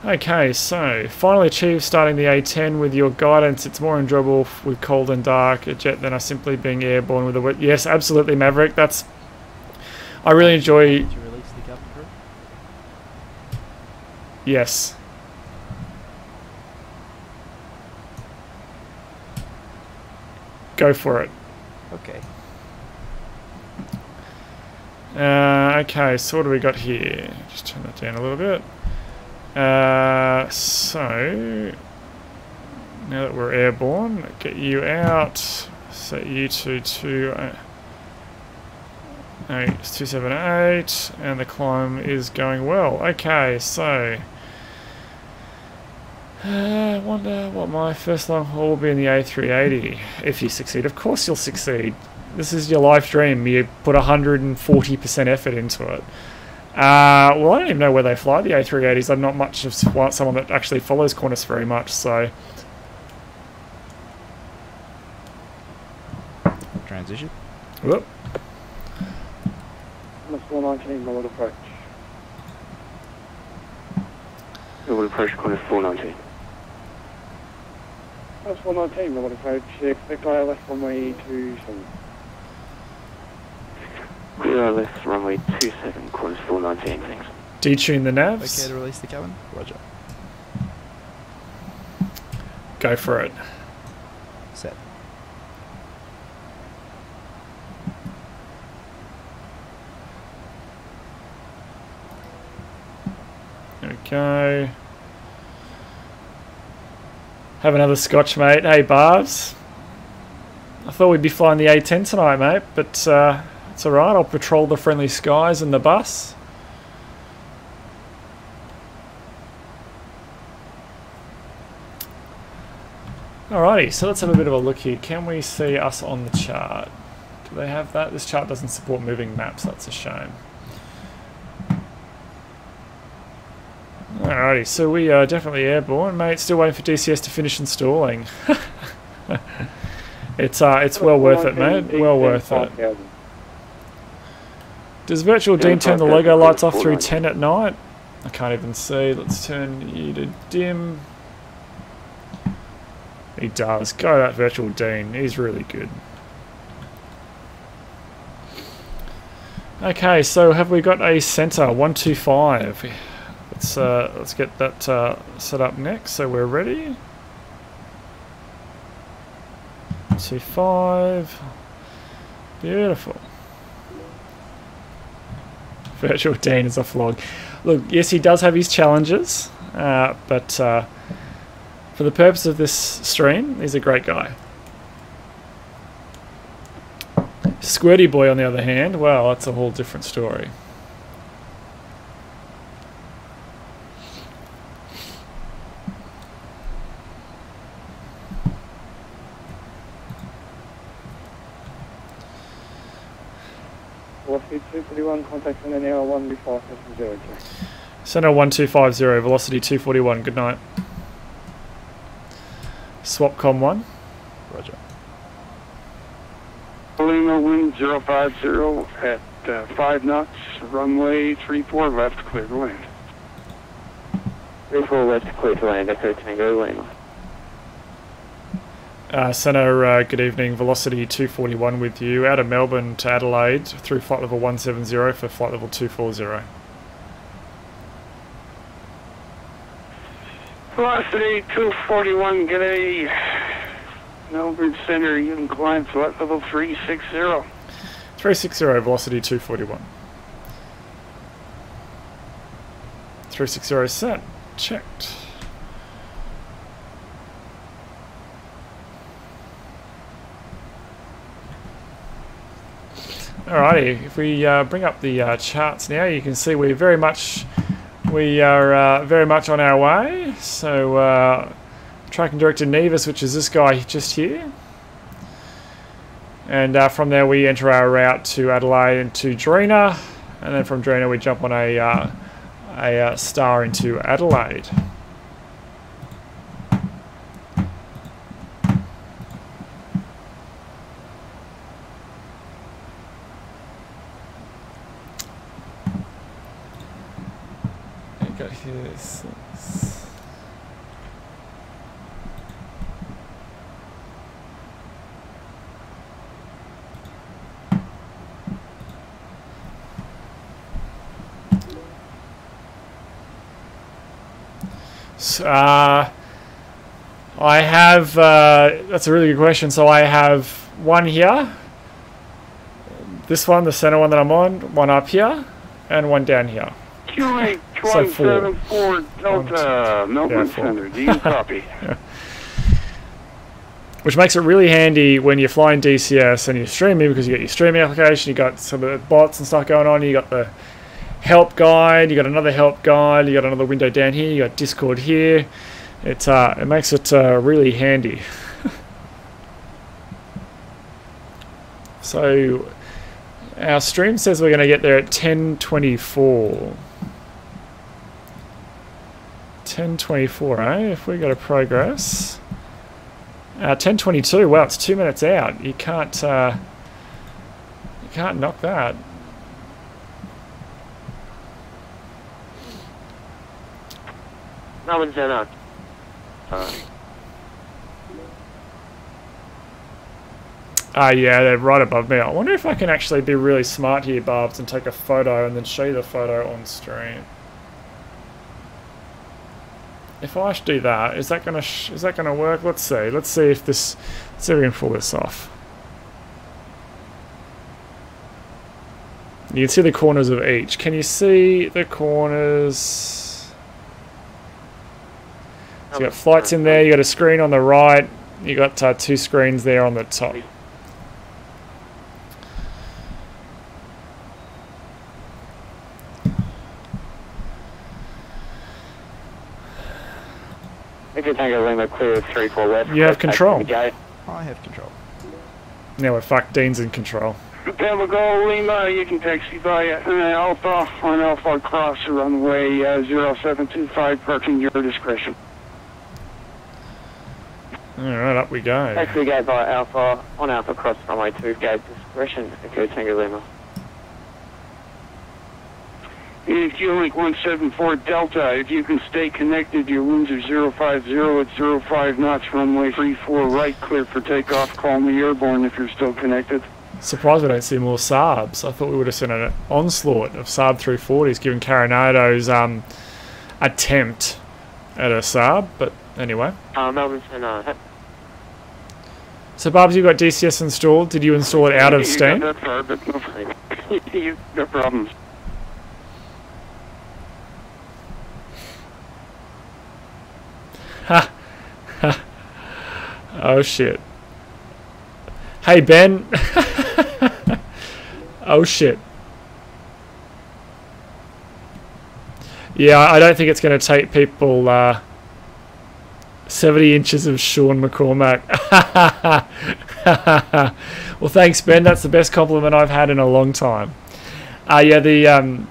Okay, so finally achieved starting the A10 with your guidance. It's more enjoyable with cold and dark a jet than simply being airborne with a wet. Yes, absolutely, Maverick. That's... I really enjoy... Did you release the cabin crew? Yes. Go for it. Okay. Okay, so what do we got here? Just turn that down a little bit. So Now that we're airborne, get you out. Set you to 278, and the climb is going well. Okay, so I wonder what my first long haul will be in the A380. If you succeed, of course you'll succeed. This is your life dream. You put 140% effort into it. Well, I don't even know where they fly the A380s. I'm not much of someone that actually follows Qantas very much, so. Transition. Whoop. 419, Melbourne approach. Melbourne approach, Qantas 419. Qantas 419, Melbourne approach, expect ILS runway 27. Clear ILS runway 27, Qantas 419, thanks. Detune the navs. Okay to release the cabin? Roger. Go for it. Set. Okay. Have another scotch, mate. Hey, Barbs. I thought we'd be flying the A10 tonight, mate, but it's alright. I'll patrol the friendly skies in the bus. Alrighty, so let's have a bit of a look here. Can we see us on the chart? Do they have that? This chart doesn't support moving maps. That's a shame. Alrighty, so we are definitely airborne, mate. Still waiting for DCS to finish installing. It's well worth it, mate. Well worth it. Does Virtual Dean turn the logo lights off through 10 at night? I can't even see. Let's turn you to dim. He does. Go that Virtual Dean. He's really good. Okay, so have we got a center 125? Let's get that set up next, so we're ready. 25. Beautiful. Virtual Dean is a flog. Look, yes, he does have his challenges, but for the purpose of this stream, he's a great guy. Squirty Boy, on the other hand, well, that's a whole different story. Velocity 241, contact on an hour 1 before 0. Center 1250, velocity 241, good night. Swapcom 1. Roger. Lima wind 050 at 5 knots, runway 34 left, clear to land. 34 left, clear to land, Echo Tango Lima. Center, good evening, velocity 241 with you, out of Melbourne to Adelaide through flight level 170 for flight level 240. Velocity 241, g'day. Melbourne Center, you can climb flight level 360. 360, velocity 241. 360 set, checked. Alrighty, if we bring up the charts now, you can see we are very much on our way. So tracking director Nevis, which is this guy just here, and from there we enter our route to Adelaide and to Drina, and then from Drina we jump on a star into Adelaide. Got here. I have, that's a really good question. So I have one here, this one, the center one that I'm on, one up here, and one down here. QA So 174 Delta, Melbourne yeah, Center, do you copy? which makes it really handy when you're flying DCS and you're streaming, because you got your streaming application, you got some of the bots and stuff going on, you got the help guide, you got another help guide, you got another window down here, you got Discord here. It makes it really handy. So our stream says we're going to get there at 10:24. 10:24, eh? If we go to progress. 10:22. Wow, it's 2 minutes out. You can't knock that. Melbourne Center. Yeah, they're right above me. I wonder if I can actually be really smart here, Barbs, and take a photo and then show you the photo on stream. If I do that, is that gonna work? Let's see. Let's see if this. Let's see if we can pull this off. You can see the corners of each. Can you see the corners? So you got flights in there. You got a screen on the right. You got 2 screens there on the top. Tango Lima clear 34 left. You have control. I have control. Now we're fucked. Dean's in control. Tango Lima, you can taxi by Alpha on Alpha Cross runway 0725, parking your discretion. Alright, up we go. Taxi go by Alpha on Alpha Cross runway 2, gate discretion. Okay, Tango Lima. Link 174 Delta, if you can stay connected, your winds are 050 at 05 knots, runway 34 right, clear for takeoff. Call me airborne if you're still connected. Surprised we don't see more Saabs. I thought we would have seen an onslaught of Saab 340s, given Coronado's attempt at a Saab, but anyway. Melbourne Center. So, Barbs, you got DCS installed. Did you install it out of Steam? That far, but no problems. Ha! Ha! Oh shit. Hey Ben! Oh shit. Yeah, I don't think it's going to take people 70 inches of Sean McCormack. Well, thanks Ben, that's the best compliment I've had in a long time. Yeah,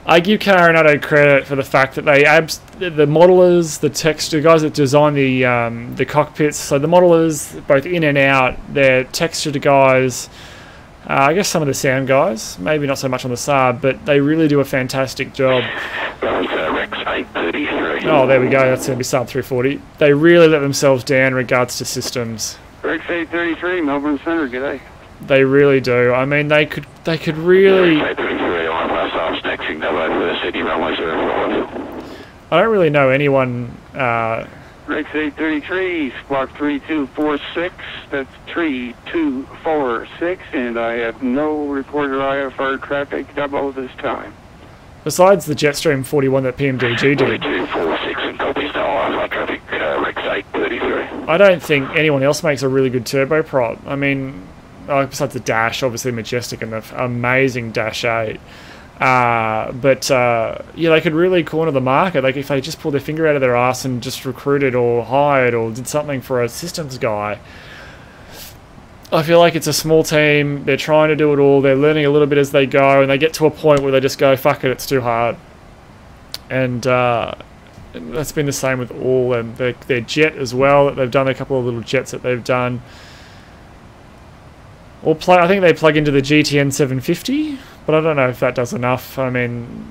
I give Coronado credit for the fact that the modelers, the guys that design the cockpits, so the modelers, both in and out, they're textured guys, I guess some of the sound guys, maybe not so much on the Saab, but they really do a fantastic job. Oh, there we go, that's going to be Saab 340. They really let themselves down in regards to systems. Rex 833, Melbourne Center, g'day. They really do. I mean, they could really... I don't really know anyone... Rex 833, Squawk 3246, that's 3246, and I have no reported IFR traffic double this time. Besides the Jetstream 41 that PMDG did. 3246 and copies no IFR traffic, Rex 833. I don't think anyone else makes a really good turboprop. I mean, besides the Dash, obviously Majestic and the amazing Dash 8. Yeah, they could really corner the market. Like if they just pulled their finger out of their ass and just recruited or hired or did something for a systems guy. I feel like it's a small team. They're trying to do it all. They're learning a little bit as they go, and they get to a point where they just go, "Fuck it, it's too hard." And that's been the same with all their jet as well. They've done a couple of little jets that they've done. I think they plug into the GTN 750. But I don't know if that does enough. I mean,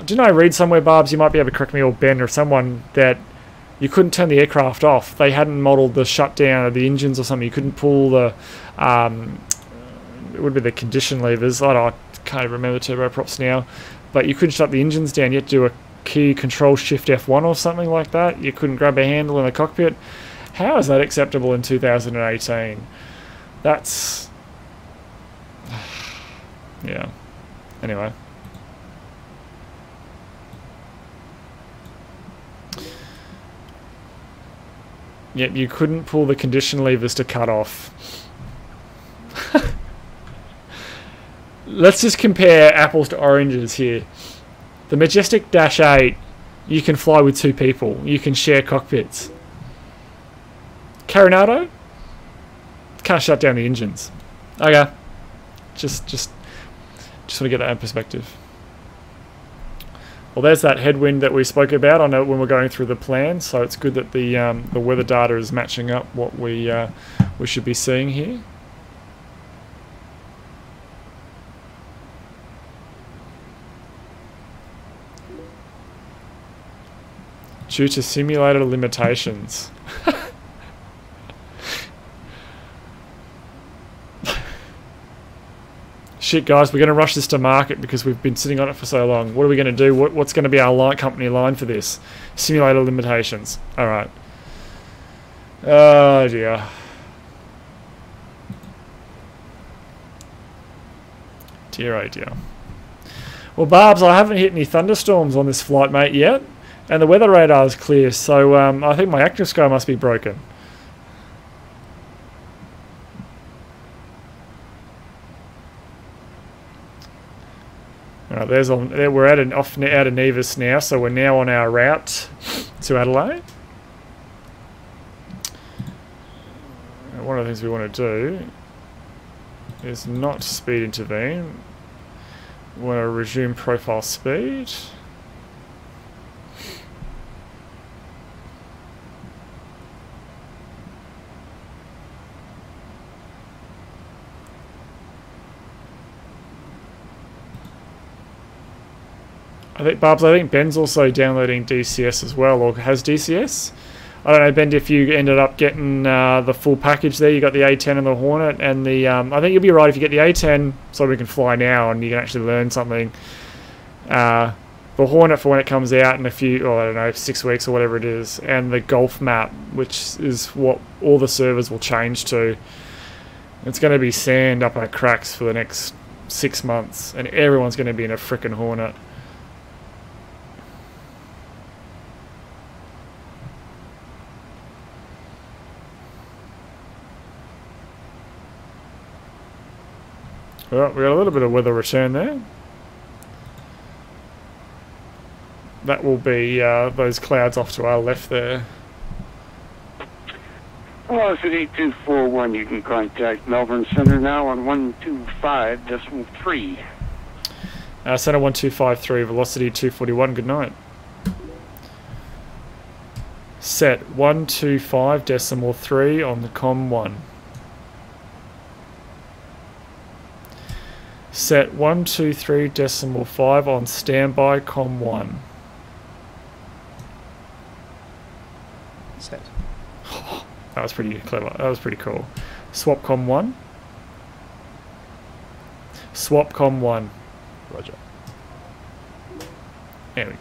didn't I read somewhere, Barbs, you might be able to correct me, or Ben or someone, that you couldn't turn the aircraft off. They hadn't modelled the shutdown of the engines or something. You couldn't pull the, it would be the condition levers. I can't remember the turboprops now. But you couldn't shut the engines down. You had to do a key control shift F1 or something like that. You couldn't grab a handle in the cockpit. How is that acceptable in 2018? That's... yeah. Anyway. Yep, you couldn't pull the condition levers to cut off. Let's just compare apples to oranges here. The Majestic Dash 8, you can fly with 2 people. You can share cockpits. Carinado, can't shut down the engines. Okay, just want to get that in perspective. Well, there's that headwind that we spoke about. I know when we're going through the plan, so it's good that the weather data is matching up what we should be seeing here. Due to simulator limitations. Shit, guys, we're going to rush this to market because we've been sitting on it for so long. What are we going to do? What's going to be our company line for this? Simulator limitations. All right. Oh, dear. Dear, oh, dear. Well, Barbs, I haven't hit any thunderstorms on this flight, mate, yet. And the weather radar is clear, so I think my active sky must be broken. Alright, we're out of Nevis now, so we're now on our route to Adelaide. And one of the things we want to do is not speed intervene. We want to resume profile speed. I think Ben's also downloading DCS as well, or has DCS. I don't know, Ben, if you ended up getting the full package there. You got the A10 and the Hornet, and the I think you'll be right if you get the A10, so we can fly now and you can actually learn something. The Hornet for when it comes out in a few, I don't know, 6 weeks or whatever it is, and the Golf map, which is what all the servers will change to. It's going to be sand up our cracks for the next 6 months, and everyone's going to be in a frickin' Hornet. Well, we got a little bit of weather return there. That will be those clouds off to our left there. Well, it's at 8241. You can contact Melbourne Center now on 125.3. Center 1253, velocity 241. Good night. Set 125.3 on the COM 1. Set 123.5 on standby COM 1. Set. That was pretty clever. That was pretty cool. Swap COM 1. Swap COM 1. Roger. There we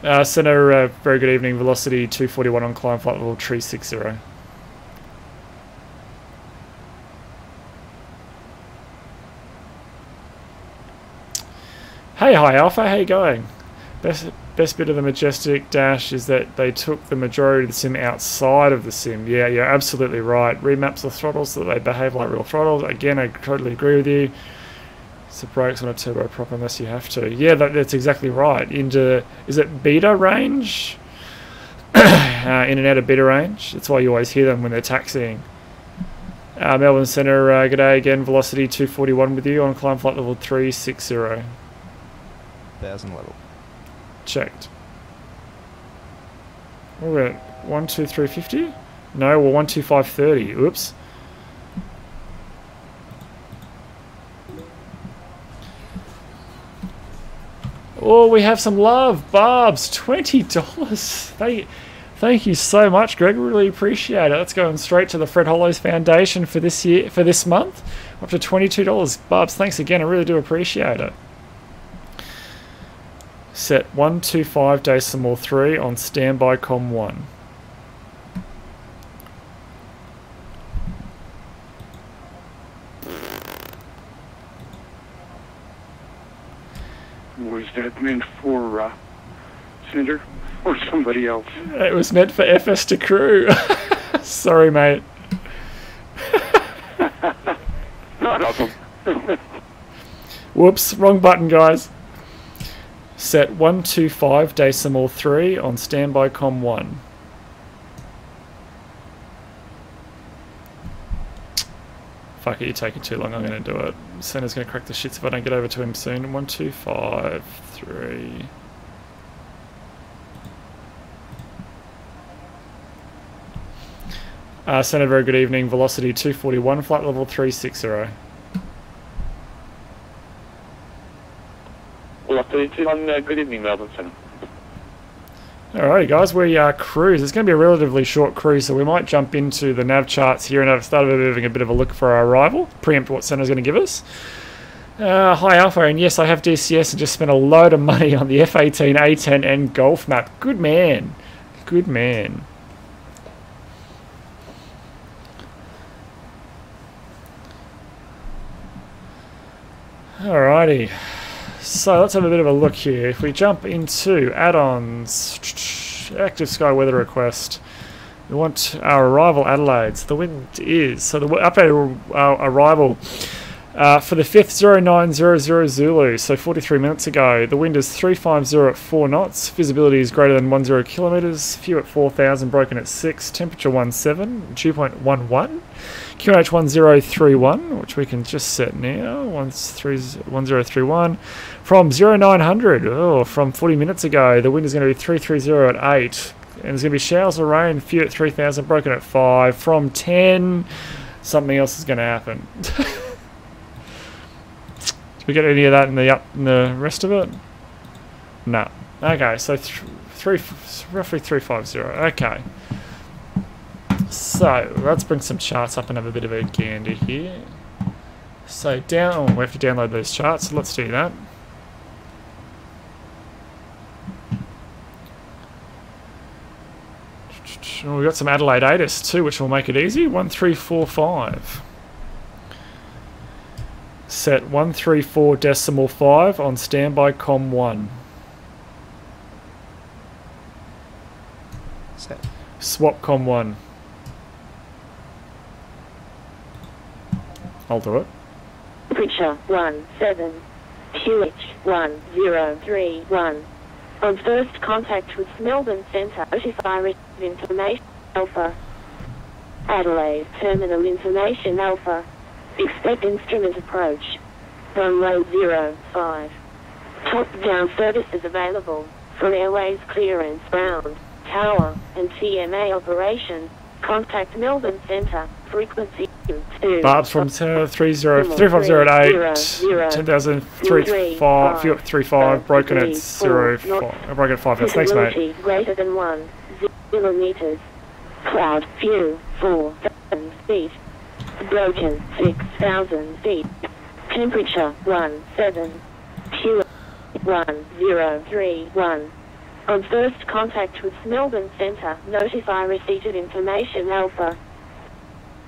go. Center, very good evening. Velocity 241 on climb flight level 360. Hey, hi Alpha, how you going? Best bit of the Majestic Dash is that they took the majority of the sim outside of the sim. Yeah, you're absolutely right. Remaps the throttles so that they behave like real throttles. Again, I totally agree with you. It's the brakes on a turboprop unless you have to. Yeah, that's exactly right. Into, is it beta range? In and out of beta range. That's why you always hear them when they're taxiing. Melbourne Centre, g'day again. Velocity 241 with you on climb flight level 360. 1000 level. Checked. We're at 12350? No, we're 12530. Oops. Oh, we have some love. Barbs, $20. Thank you so much, Greg. Really appreciate it. That's going straight to the Fred Hollows Foundation for this year, for this month. Up to $22. Barbs, thanks again. I really do appreciate it. Set 125.3 on standby COM 1. Was that meant for Center or somebody else. It was meant for FS2Crew. Sorry, mate. Not awesome. Whoops, wrong button, guys. Set 125.3 on standby com 1. Fuck it, you're taking too long, I'm going to do it. Center's going to crack the shits if I don't get over to him soon. 125.3. Center, very good evening. Velocity 241, flight level 360. Velocity 21, good evening, Melbourne Center. Alrighty guys, we cruise. It's going to be a relatively short cruise, so we might jump into the nav charts here and have started having a bit of a look for our arrival, preempt what Center's going to give us. Hi Alpha, and yes, I have DCS and just spent a load of money on the F18, A10 and Golf map. Good man. Good man. Alrighty, so let's have a bit of a look here. If we jump into add-ons, active sky weather request, we want our arrival Adelaide. So the wind is, so the updated arrival for the 5th 0900 Zulu, so 43 minutes ago, the wind is 350 at 4 knots, visibility is greater than 10 kilometres, few at 4,000, broken at 6, temperature 17, dew point 11. QNH 1031, which we can just set now, 1031, from 0900, from 40 minutes ago, the wind is going to be 330 at 8, and there's going to be showers of rain, few at 3,000, broken at 5, from 10, something else is going to happen. Did we get any of that in the rest of it? No. Okay, so roughly 350, okay. So, let's bring some charts up and have a bit of a gander here. So, we have to download those charts, so let's do that. We've got some Adelaide ATIS too, which will make it easy. 1345. Set 134.5 on standby com 1. Set. Swap com 1. I'll do it. Temperature 17, QH 1031. On first contact with Melbourne Centre, notify receive information Alpha. Adelaide, terminal information Alpha. Expect instrument approach. Runway 05. Top-down services available for airways clearance, ground, tower, and TMA operation. Contact Melbourne Centre. Frequency 2. Barbs from 350 at 8, 10,035, broken at 0, broken at 5. Thanks, mate. Greater than 1 kilometers. Cloud few 4,000 feet. Broken 6,000 feet. Temperature 17. Q 1031. On first contact with Melbourne Centre, notify receipt of information Alpha.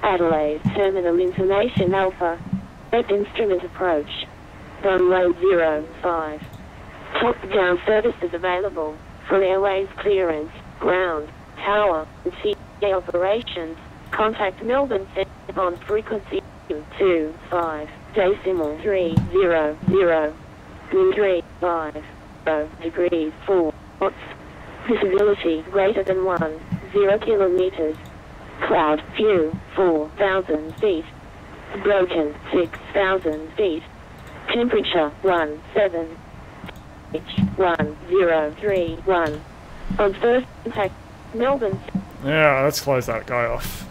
Adelaide, terminal information Alpha. Expect instrument approach. Runway 05. Top-down services available for airways clearance, ground, tower, and CA operations. Contact Melbourne Centre on frequency 25 decimal 300 350 degrees 4 knots. Visibility greater than 10 kilometers. Cloud few 4,000 feet. Broken 6,000 feet. Temperature 17. H 1031. On first contact Melbourne. Yeah, let's close that guy off.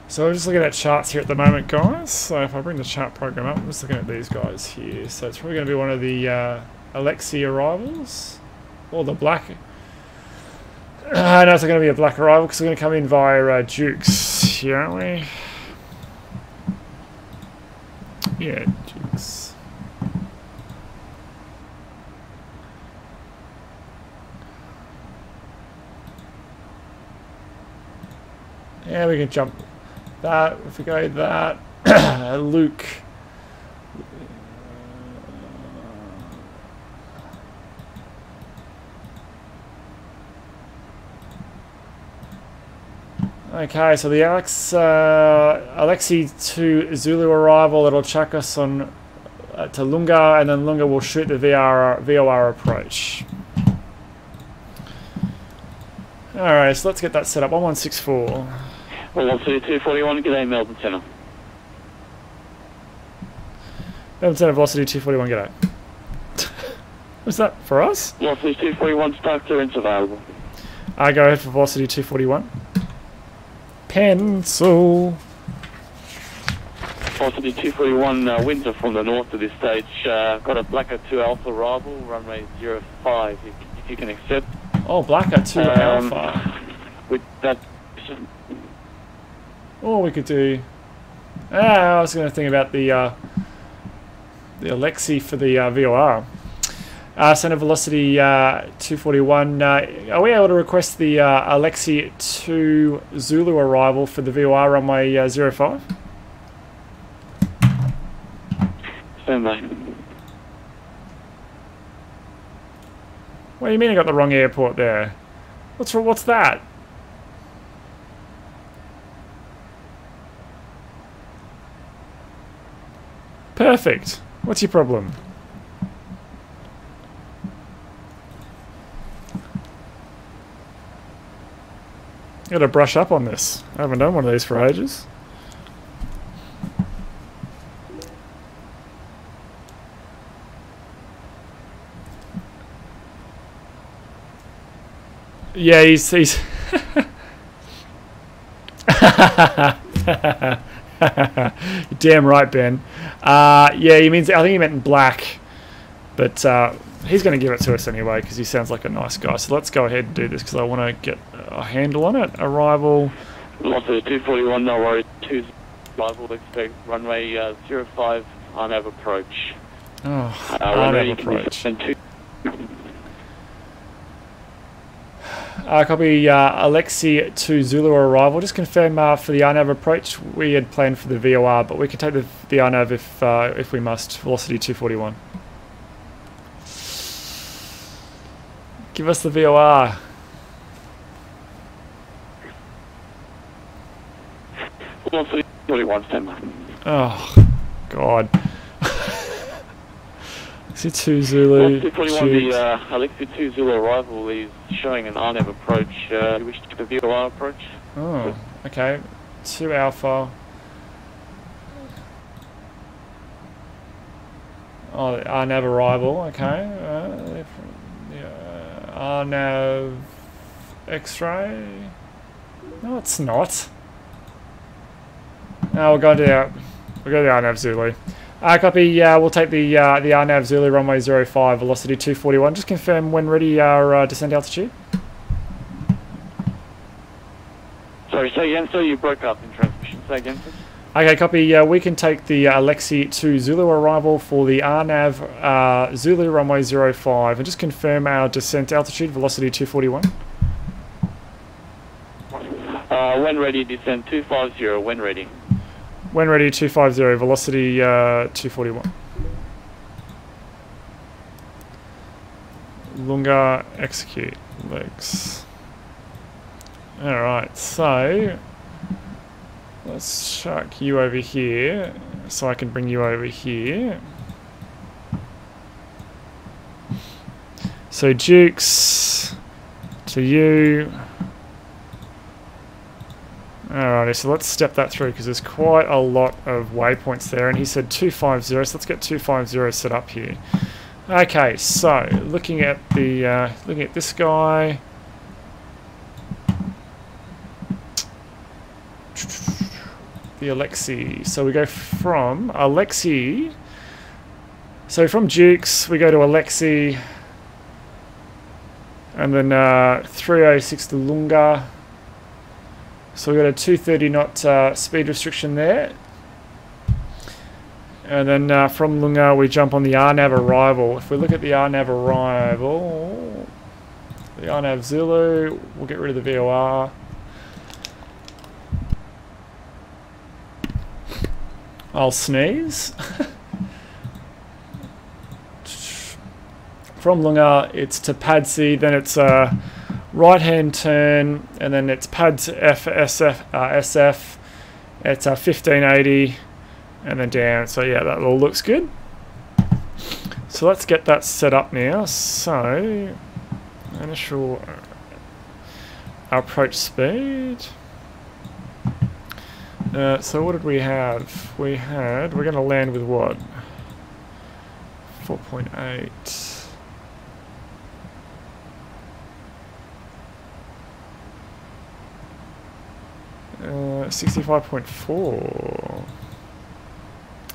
So we're just looking at charts here at the moment, guys. So if I bring the chart program up, I'm just looking at these guys here. So it's probably going to be one of the Alexi arrivals, or the black. No, it's not going to be a black arrival because we're going to come in via Dukes here, aren't we? Yeah, Dukes. Yeah, we can jump that. If we go that, Luke. Okay, so the Alexi to Zulu arrival, it'll chuck us on to Lunga, and then Lunga will shoot the VOR approach. Alright, so let's get that set up. 1164. Velocity 241, g'day Melbourne Centre. Melbourne Centre, velocity 241, g'day. Was that for us? Velocity 241, start clearance available. I go ahead for velocity 241. Pencil. Velocity 241, winds are from the north at this stage. Got a Blacker 2 Alpha arrival, runway 05, if you can accept. Oh, Blacker 2 Alpha. With that... Or we could do... I was going to think about the Alexi for the VOR. Center velocity 241. Are we able to request the Alexi to Zulu arrival for the VOR runway 05? Stand by. What do you mean I got the wrong airport there? What's that? Perfect. What's your problem? Gotta brush up on this. I haven't done one of these for ages. Yeah, he's damn right, Ben. Yeah, he means, I think he meant in black, but he's going to give it to us anyway because he sounds like a nice guy. So let's go ahead and do this because I want to get a handle on it. Arrival. Velocity 241, no worries. 2 arrival, expect runway 05 RNAV approach. Oh, RNAV approach. Copy Alexi to Zulu arrival. Just confirm for the RNAV approach. We had planned for the VOR, but we can take the RNAV if we must. Velocity 241. Give us the VOR. Velocity 241, stand by. Oh, God. Alexi 2 Zulu. Velocity 241, the Alexi 2 Zulu arrival is showing an RNAV approach. You wish to take the VOR approach? Oh, okay. 2 Alpha. Oh, the RNAV arrival, okay. RNAV X-ray. No, it's not. No, we'll go to the RNAV Zulu. Copy. We'll take the RNAV Zulu runway 05, velocity 241. Just confirm when ready our descent altitude. Sorry, say again. So you broke up in transmission. Say again, please. Okay, copy. We can take the Alexi to Zulu arrival for the RNAV Zulu runway 05 and just confirm our descent altitude, velocity 241. When ready, descend 250. When ready. When ready, 250, velocity 241. Lunga, execute, legs. Alright, so let's chuck you over here so I can bring you over here. So Dukes to you. Alrighty, so let's step that through because there's quite a lot of waypoints there, and he said 250, so let's get 250 set up here. Okay, so looking at this guy. The Alexi. So we go from Alexi. So from Dukes we go to Alexi, and then 306 to Lunga. So we got a 230 knot speed restriction there, and then from Lunga we jump on the RNAV arrival. If we look at the RNAV arrival, the RNAV Zulu, we'll get rid of the VOR. I'll sneeze. From Lunga, it's to Padsy, then it's a right-hand turn, and then it's Pads SF. It's a 1580, and then down. So yeah, that all looks good. So let's get that set up now. So initial approach speed. So what did we have? We're going to land with what? 4.8. 65.4.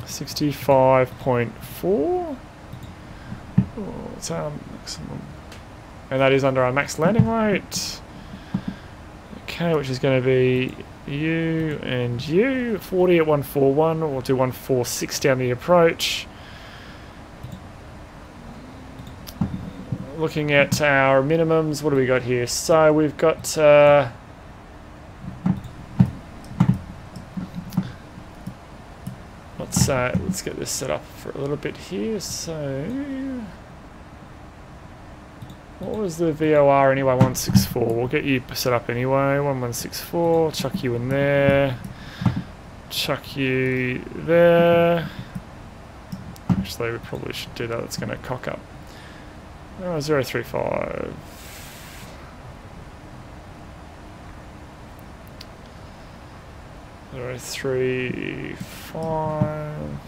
65.4. What's our maximum? And that is under our max landing rate. Okay, which is going to be you and you. 40 at 141. We'll do 146 down the approach. Looking at our minimums, what do we got here? So we've got let's get this set up for a little bit here. So what was the VOR anyway? 164. We'll get you set up anyway. 1164. Chuck you in there. Chuck you there. Actually, we probably should do that. It's going to cock up. 035. Zero 3 5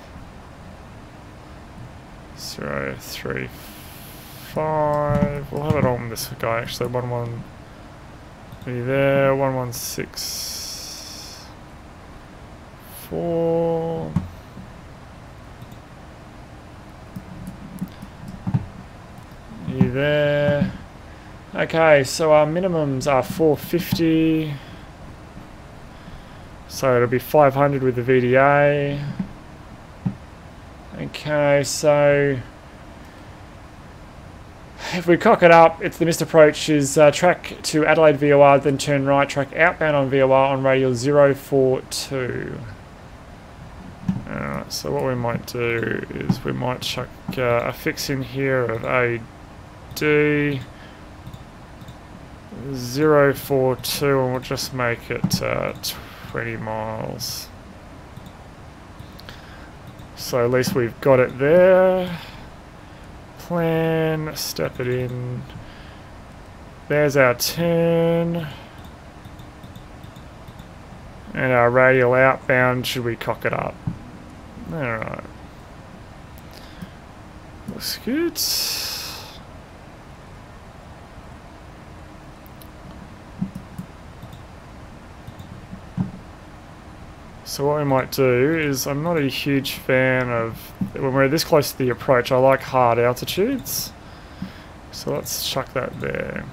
0 3 5. We'll have it on this guy actually. 1 be there. 116 4. You there. Okay, so our minimums are 450. So it'll be 500 with the VDA. Okay, so if we cock it up, it's the missed approach is track to Adelaide VOR, then turn right, track outbound on VOR on radial 042. Alright, so what we might do is we might chuck a fix in here of AD 042, and we'll just make it 20 miles. So at least we've got it there. Plan, step it in. There's our turn. And our radial outbound, should we cock it up? Alright. Looks good. So what we might do is, I'm not a huge fan of, when we're this close to the approach, I like hard altitudes. So let's chuck that there.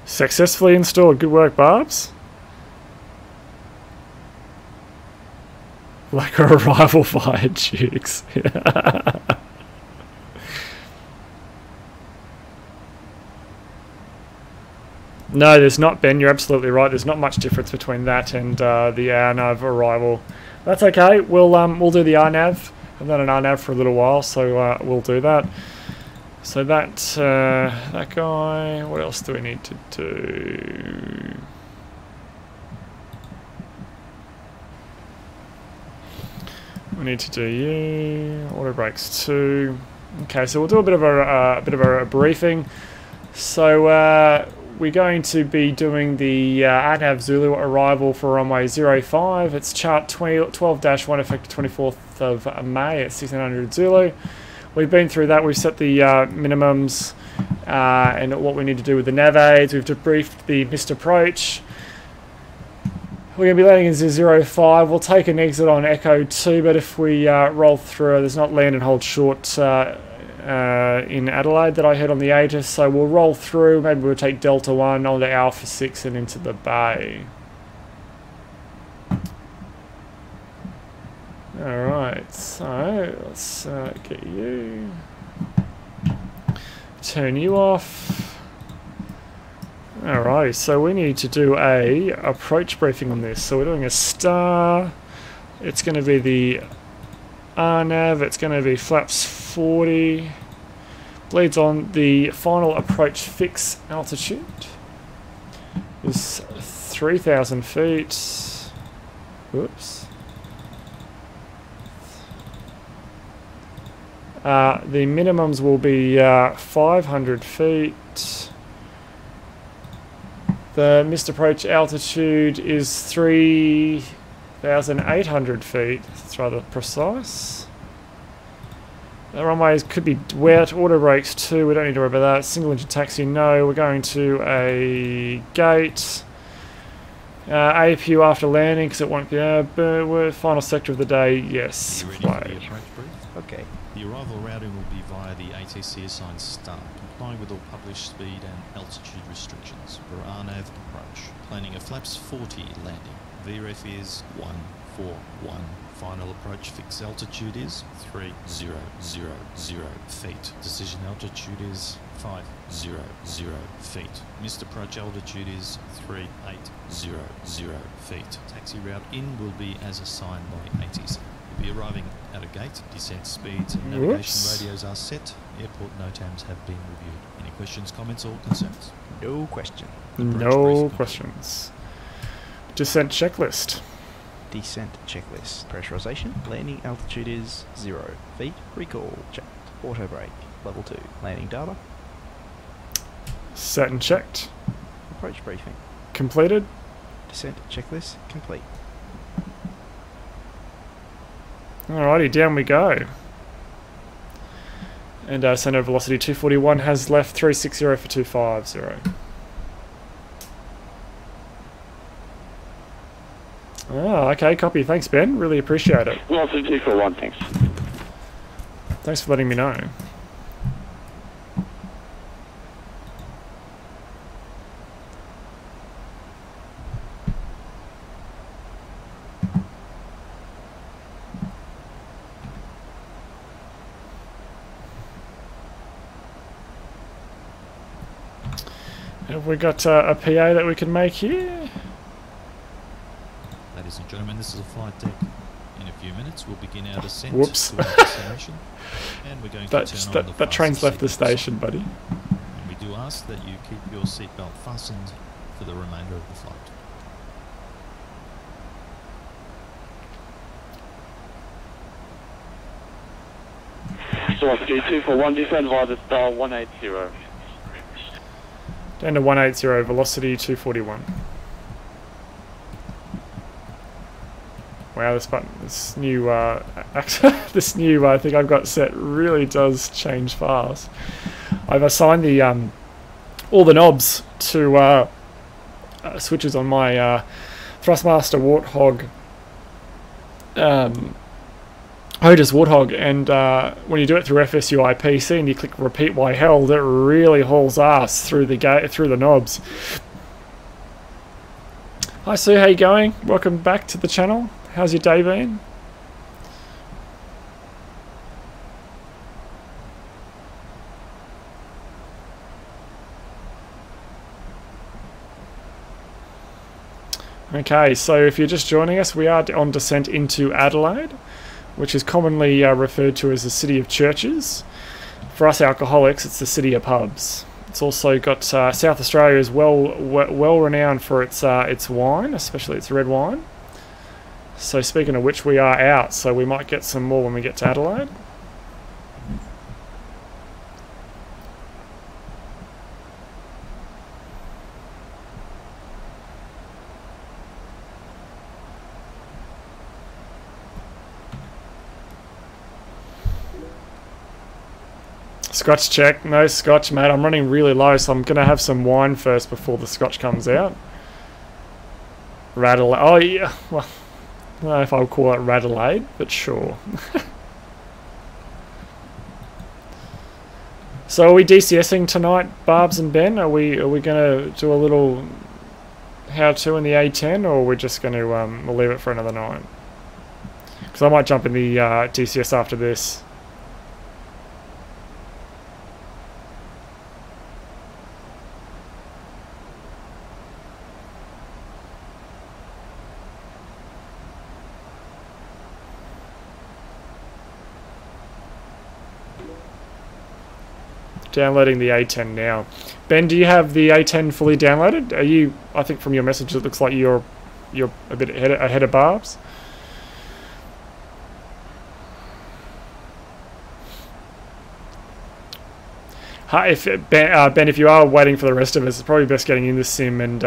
Successfully installed. Good work, Barbs. Like our arrival via Dukes. No, there's not, Ben. You're absolutely right. There's not much difference between that and the RNAV arrival. That's okay. We'll do the RNAV. I've done an RNAV for a little while, so we'll do that. So that that guy. What else do we need to do? We need to do you. Auto brakes 2. Okay, so we'll do a bit of a briefing. So we're going to be doing the ANAV Zulu arrival for runway 05. It's chart 12-1 effective 24th of May at 1600 Zulu. We've been through that. We've set the minimums and what we need to do with the nav aids. We've debriefed the missed approach. We're going to be landing in 05. We'll take an exit on Echo 2, but if we roll through, there's not land and hold short in Adelaide that I heard on the ATIS, so we'll roll through. Maybe we'll take Delta 1 onto Alpha 6 and into the Bay. Alright, so let's get you. Turn you off. Alrighty, so we need to do a approach briefing on this. So we're doing a star. It's going to be the RNAV. It's going to be flaps 40. Leads on the final approach fix altitude is 3,000 feet. Whoops. The minimums will be 500 feet. The missed approach altitude is 3,800 feet. It's rather precise. The runways could be wet. Auto brakes too. We don't need to worry about that. Single engine taxi, no. We're going to a gate. APU after landing because it won't be there. Final sector of the day, yes. Okay. The arrival routing will be via the ATC assigned start, complying with all published speed and altitude restrictions. For RNAV approach, planning a flaps 40 landing. VREF is 141. Final approach fix altitude is 3000 feet. Decision altitude is 500 feet. Missed approach altitude is 3800 feet. Taxi route in will be as assigned by ATC. Be arriving at a gate, descent speeds and navigation radios are set, airport NOTAMs have been reviewed. Any questions, comments or concerns? No question. No questions. Descent checklist. Descent checklist. Pressurization. Landing altitude is 0 feet. Recall checked. Auto brake. Level 2. Landing data. Set and checked. Approach briefing. Completed. Descent checklist complete. Alrighty, down we go. And center velocity 241 has left 360 for 250. Oh, okay, copy. Thanks, Ben. Really appreciate it. Velocity 241, thanks. Thanks for letting me know. Have we got a PA that we can make here? Ladies and gentlemen, this is a flight deck. In a few minutes, we'll begin our descent Whoops. to our destination. And we're going to turn on the that train's left the station, buddy. And we do ask that you keep your seatbelt fastened for the remainder of the flight. Velocity 241, descend via the star 180. Down to 180, velocity 241. Wow, this new this new thing I've got set really does change fast. I've assigned the all the knobs to switches on my Thrustmaster Warthog, Otis Warthog, and when you do it through FS2 PC and you click repeat while held, it really hauls ass through the through the knobs. Hi Sue, how you going? Welcome back to the channel. How's your day been? Okay, so if you're just joining us, we are on descent into Adelaide, which is commonly referred to as the city of churches. For us alcoholics, it's the city of pubs. It's also got South Australia is well renowned for its wine, especially its red wine. So speaking of which, we are out, so we might get some more when we get to Adelaide. Scotch check. No scotch, mate. I'm running really low, so I'm going to have some wine first before the scotch comes out. Radelaide. Oh, yeah. Well, I don't know if I'll call it Radelaide, but sure. So are we DCSing tonight, Barbs and Ben? Are we going to do a little how-to in the A10, or we're just going to we'll leave it for another night? Because I might jump in the DCS after this. Downloading the A10 now. Ben, do you have the A10 fully downloaded? Are you? I think from your message it looks like you're a bit ahead of Barbs. Hi, Ben, if you are waiting for the rest of us, it's probably best getting in the sim and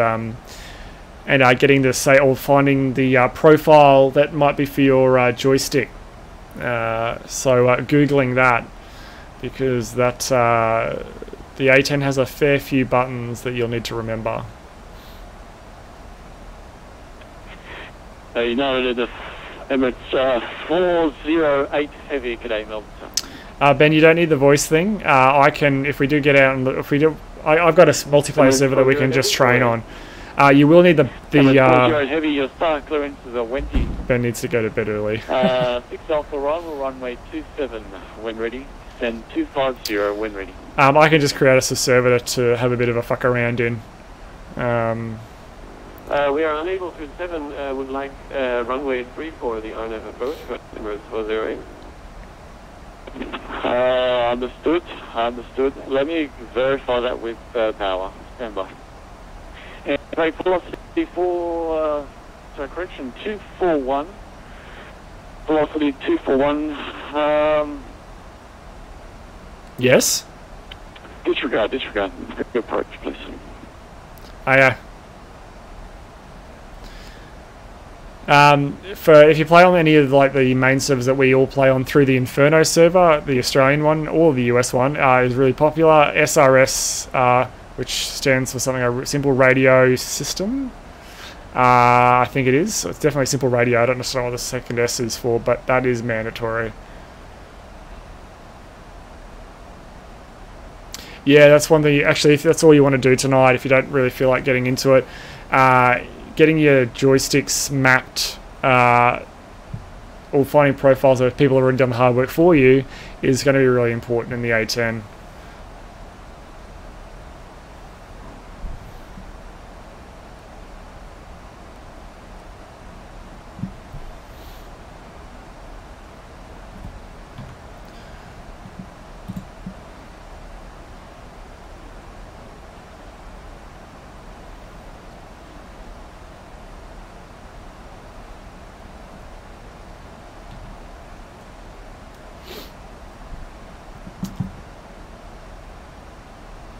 getting the or finding the profile that might be for your joystick. So googling that, because that the A10 has a fair few buttons that you'll need to remember. You know, the Emirates 408 Heavy Cadet Melbourne. Ben, you don't need the voice thing. I can, if we do get out and if we do, I've got a multiplayer server that we can just train on. You will need the Heavy, your star clearance is a 20. Ben needs to go to bed early. 6 Alpha arrival, runway 27 when ready. Send 250 when ready. I can just create us a server to have a bit of a fuck around in. We are unable to 7, would like runway 34, the RNF approach, Emirates 408. Understood. Let me verify that with power. Stand by. And velocity 241. Velocity 241. Yes? Disregard. Good approach, please. For if you play on any of the main servers that we all play on through the Inferno server, the Australian one or the US one is really popular. SRS, which stands for something, a simple radio system. I think it is. So it's definitely simple radio. I don't know what the second S is for, but that is mandatory. Yeah, that's one thing. Actually, if that's all you want to do tonight, if you don't really feel like getting into it, getting your joysticks mapped or finding profiles of people who have already done the hard work for you is going to be really important in the A10.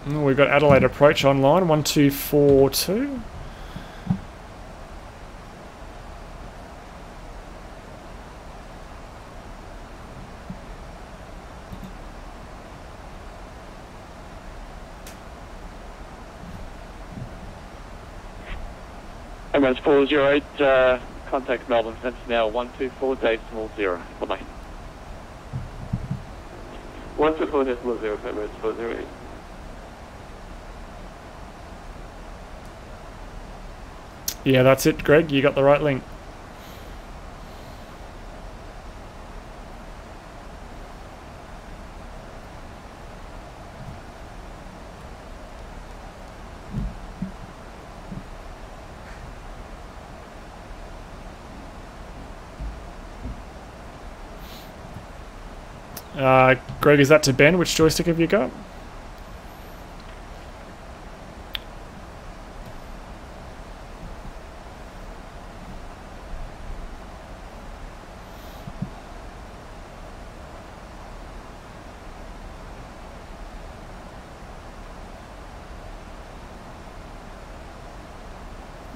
We've got Adelaide approach online, 1242. Emirates 408, contact Melbourne, fence now 124.0. Bye-bye. 124.0, Emirates 408. Yeah, that's it, Greg. You got the right link. Greg, is that to Ben? Which joystick have you got?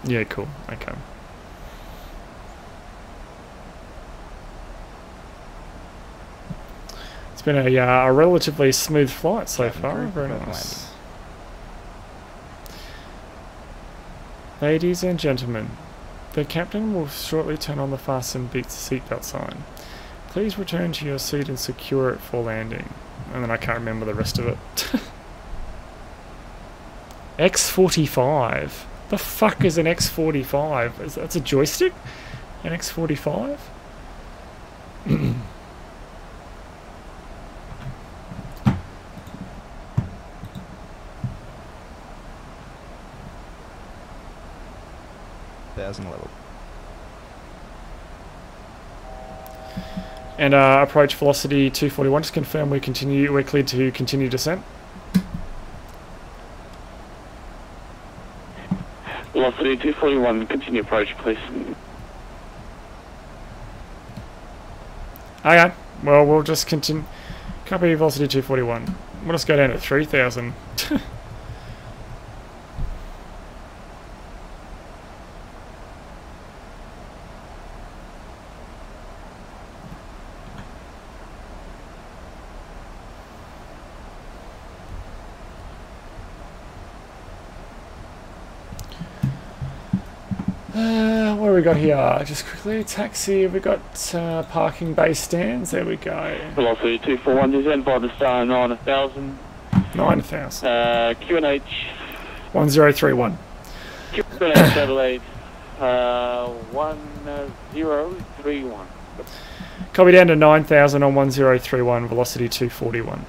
Yeah, cool. Okay. It's been a relatively smooth flight so far. Very nice. Ladies and gentlemen, the captain will shortly turn on the fasten seatbelt sign. Please return to your seat and secure it for landing. And then I can't remember the rest of it. X45. The fuck is an X45? That's a joystick? An X45? level. And approach velocity 241. Just confirm we're cleared to continue descent. Velocity 241, continue approach, please. Okay, well, we'll just continue. Copy velocity 241. We'll just go down to 3,000. What do we got here? Just quickly, taxi. We got parking bay stands. There we go. Velocity 241, descend by the star 9,000. 9,000. QNH. 1031. QNH Adelaide. 1031. Copy down to 9,000 on 1031. Velocity 241.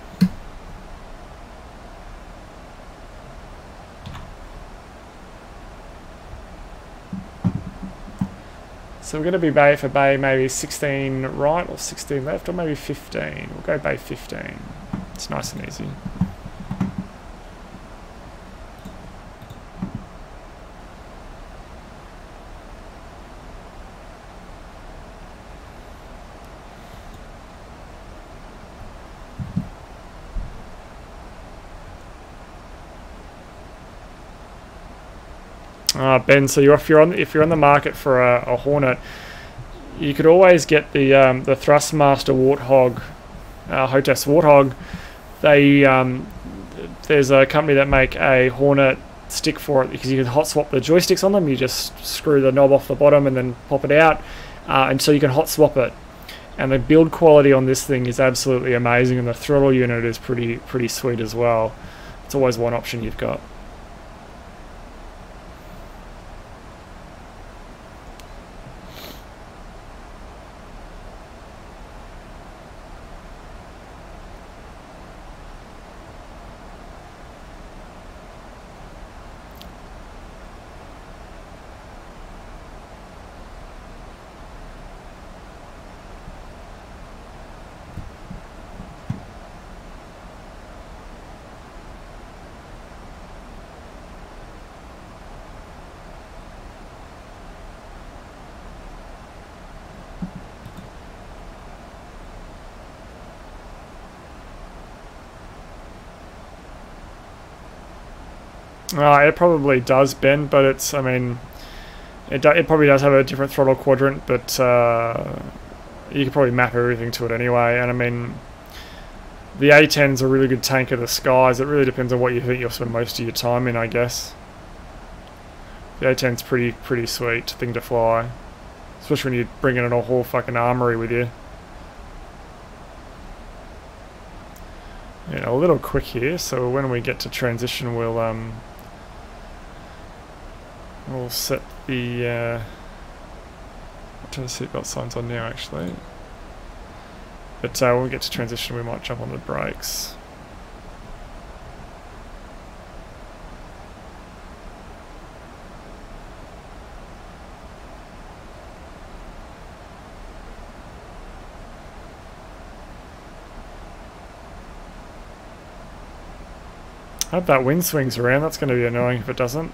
So we're going to be bay for bay maybe 16 right or 16 left or maybe 15. We'll go bay 15. It's nice and easy. Ben, so if you're on the market for a Hornet, you could always get the Thrustmaster Warthog, Hotess Warthog. They there's a company that make a Hornet stick for it because you can hot swap the joysticks on them. You just screw the knob off the bottom and then pop it out, and so you can hot swap it. And the build quality on this thing is absolutely amazing, and the throttle unit is pretty sweet as well. It's always one option you've got. It probably does, Ben, but it's, I mean, it probably does have a different throttle quadrant, but you could probably map everything to it anyway. And I mean, the A10's a really good tank of the skies. It really depends on what you think you'll spend most of your time in, I guess. The A10's pretty sweet thing to fly, especially when you bring in a whole fucking armory with you. Yeah, a little quick here, so when we get to transition, we'll set the I'll turn the seatbelt signs on now actually, but when we get to transition we might jump on the brakes. I hope that wind swings around. That's going to be annoying if it doesn't.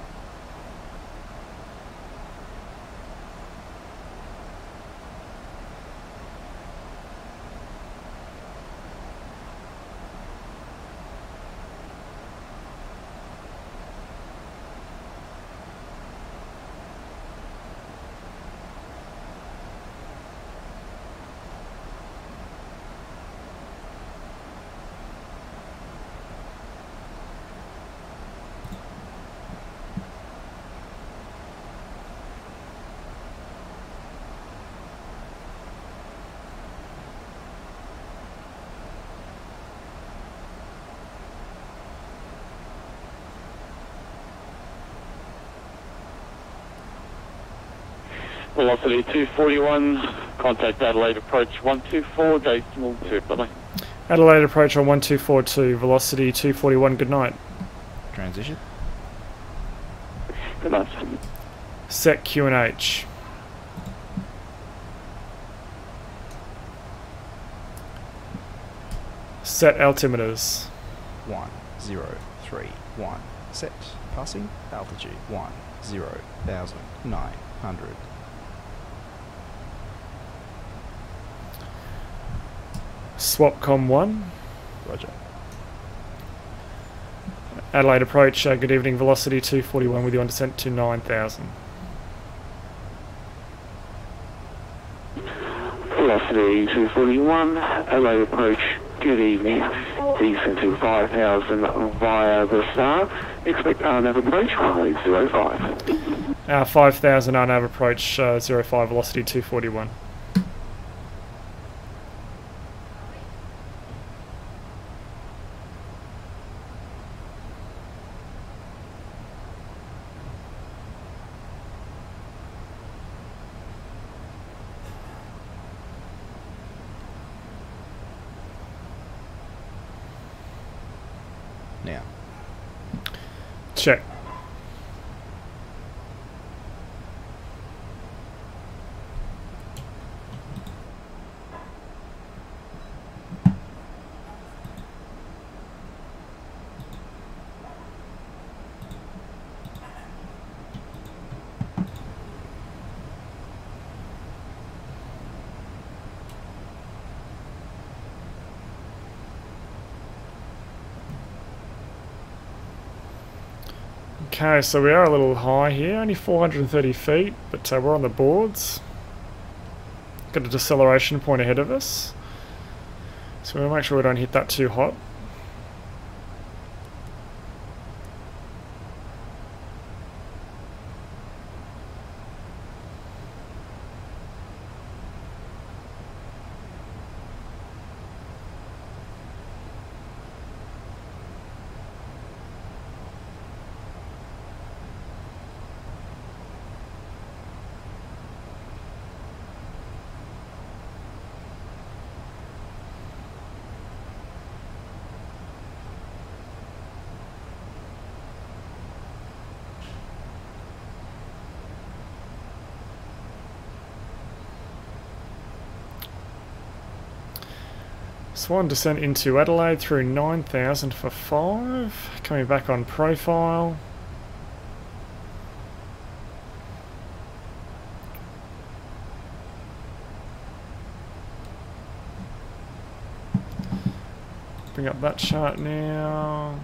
Velocity 241, contact Adelaide approach 124, decimal 2, bye-bye. Adelaide approach on 1242, velocity 241, good night. Transition. Good night. Set Q and H. Set altimeters. 1031. Set. Passing. Altitude 10,900. Swapcom 1. Roger. Adelaide approach, good evening, velocity 241 with you on descent to 9,000. Velocity 241, Adelaide approach, good evening. Descent to 5,000 via the star. Expect RNAV approach, 505. 5,000 RNAV approach, 05, velocity 241. Now. Check. Okay, so we are a little high here, only 430 feet, but we're on the boards. Got a deceleration point ahead of us, so we'll make sure we don't hit that too hot. Swan descent into Adelaide through 9,000 for 5. Coming back on profile. Bring up that chart now.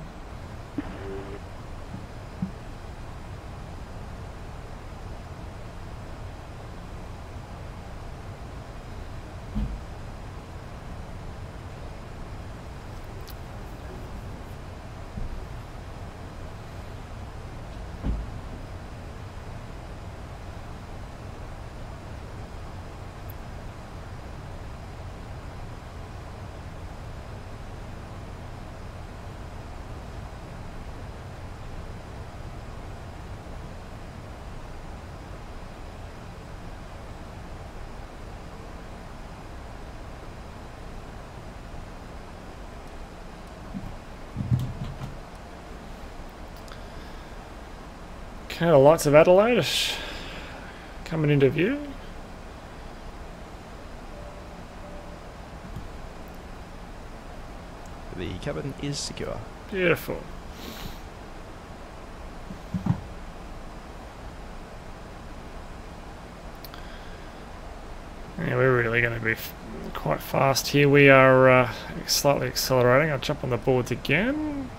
Okay, the lights of Adelaide coming into view. The cabin is secure. Beautiful. Yeah, we're really going to be quite fast here. We are slightly accelerating. I'll jump on the boards again.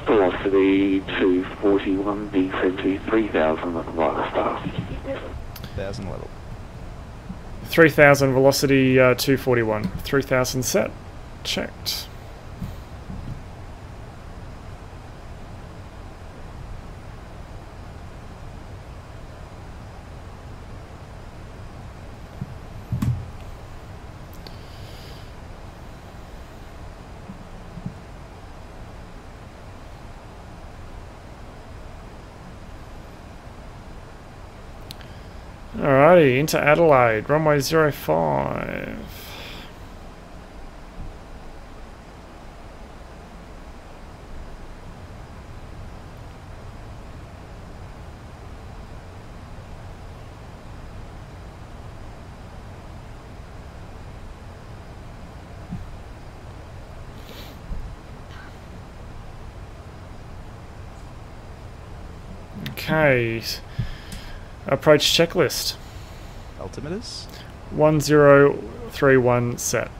Velocity 241, descend to 3,000 right start. 1,000 level. 3,000 velocity 241. 3,000 set. Checked. Alrighty, into Adelaide, runway 05. Okay. Approach checklist. Altimeters. 1031 set.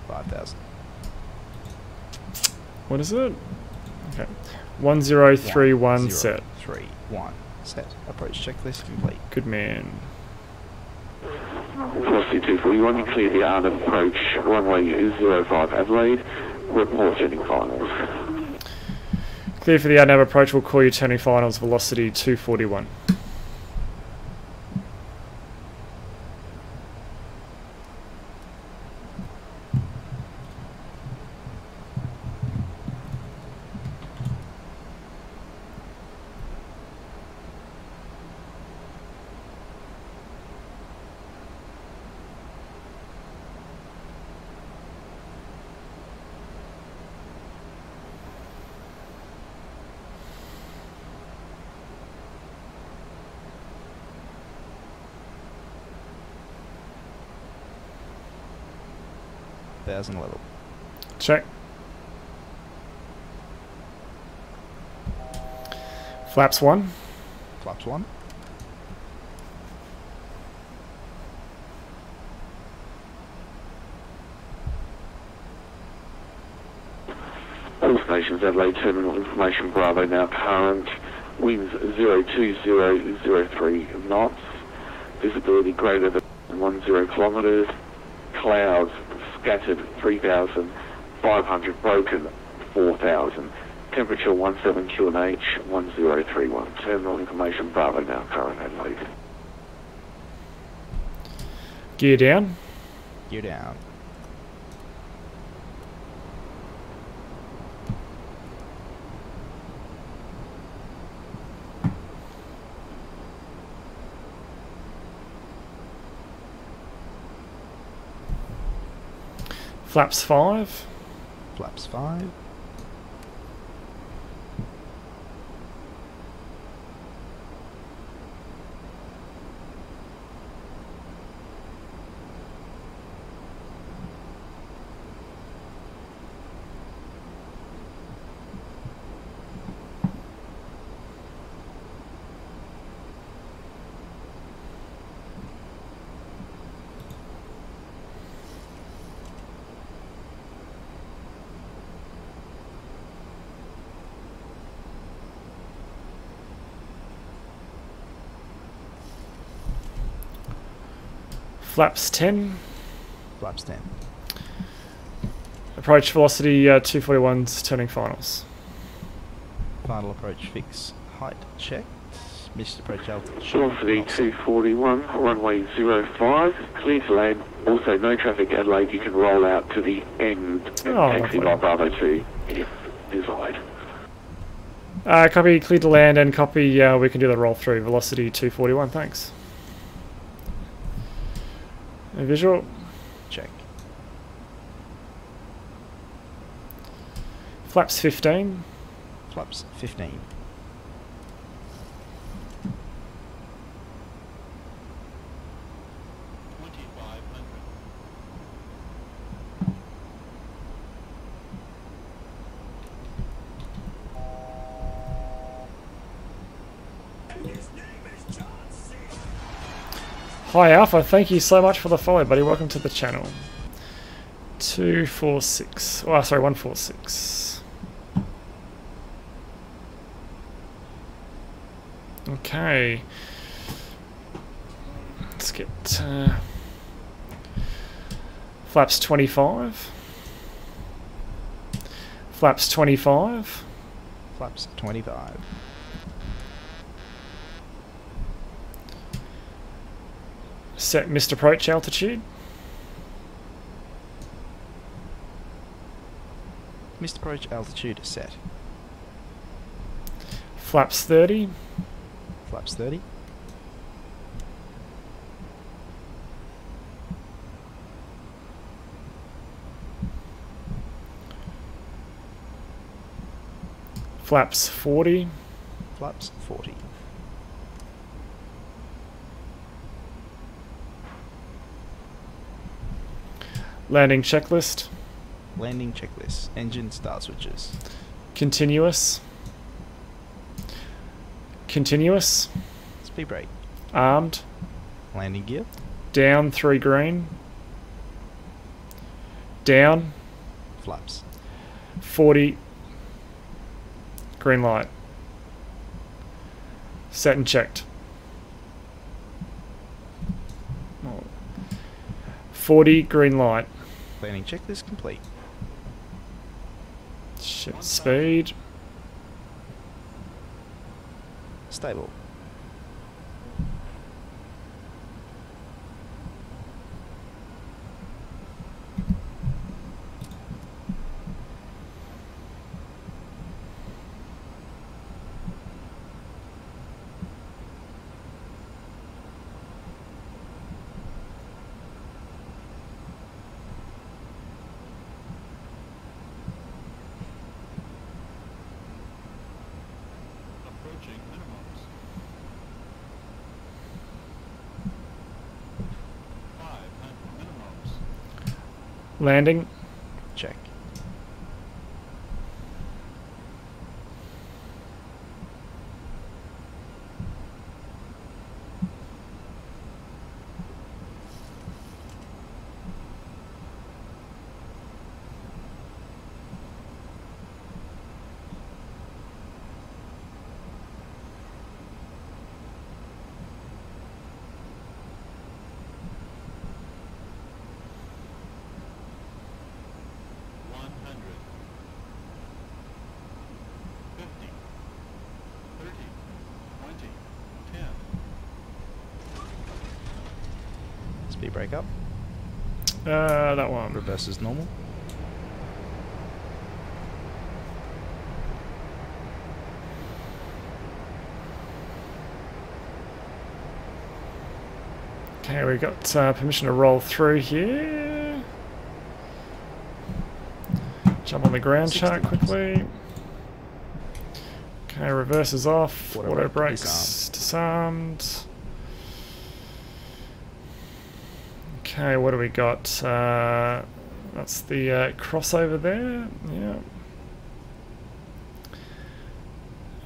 5,000. What is it? Okay. 1031 set. 1 set. Approach checklist complete. Good man. Velocity 241, clear the art of approach, runway 05 Adelaide, report turning finals. Clear for the out-nav approach, we'll call you turning finals, velocity 241. Level. Check. Flaps 1. Flaps 1. All stations, Adelaide terminal information, Bravo now current, winds 02003 knots, visibility greater than 10 kilometres, clouds scattered 3,500, broken 4,000, temperature 17 QNH 1031. Terminal information, Bravo now current, Adelaide. Gear down. Gear down. Flaps 5. Flaps 5. Flaps 10. Flaps 10. Approach velocity 241's turning finals. Final approach fix. Height checked. Missed approach altitude. Velocity 241, runway 05, clear to land. Also, no traffic Adelaide, you can roll out to the end and taxi by Bravo 2 if desired. Copy, clear to land, and copy, we can do the roll through. Velocity 241, thanks. A visual. Check. Flaps 15. Flaps 15. Hi Alpha, thank you so much for the follow, buddy. Welcome to the channel. 246. Oh, sorry, 146. Okay. Let's get flaps 25. Flaps 25. Flaps 25. Set missed approach altitude. Missed approach altitude set. Flaps 30. Flaps 30. Flaps 40. Flaps 40. Landing checklist. Landing checklist. Engine start switches. Continuous. Continuous. Speed brake. Armed. Landing gear. Down 3 green. Down. Flaps. 40. Green light. Set and checked. 40 green light. Landing checklist complete. Shift speed. Stable. Approaching minimums. 500 minimums. Landing. Check. Speed brake up. That one. Reverse is normal. Okay, we got permission to roll through here. Jump on the ground chart quickly. Okay, reverse is off. Auto brakes disarmed. Okay, what do we got? That's the crossover there. Yeah.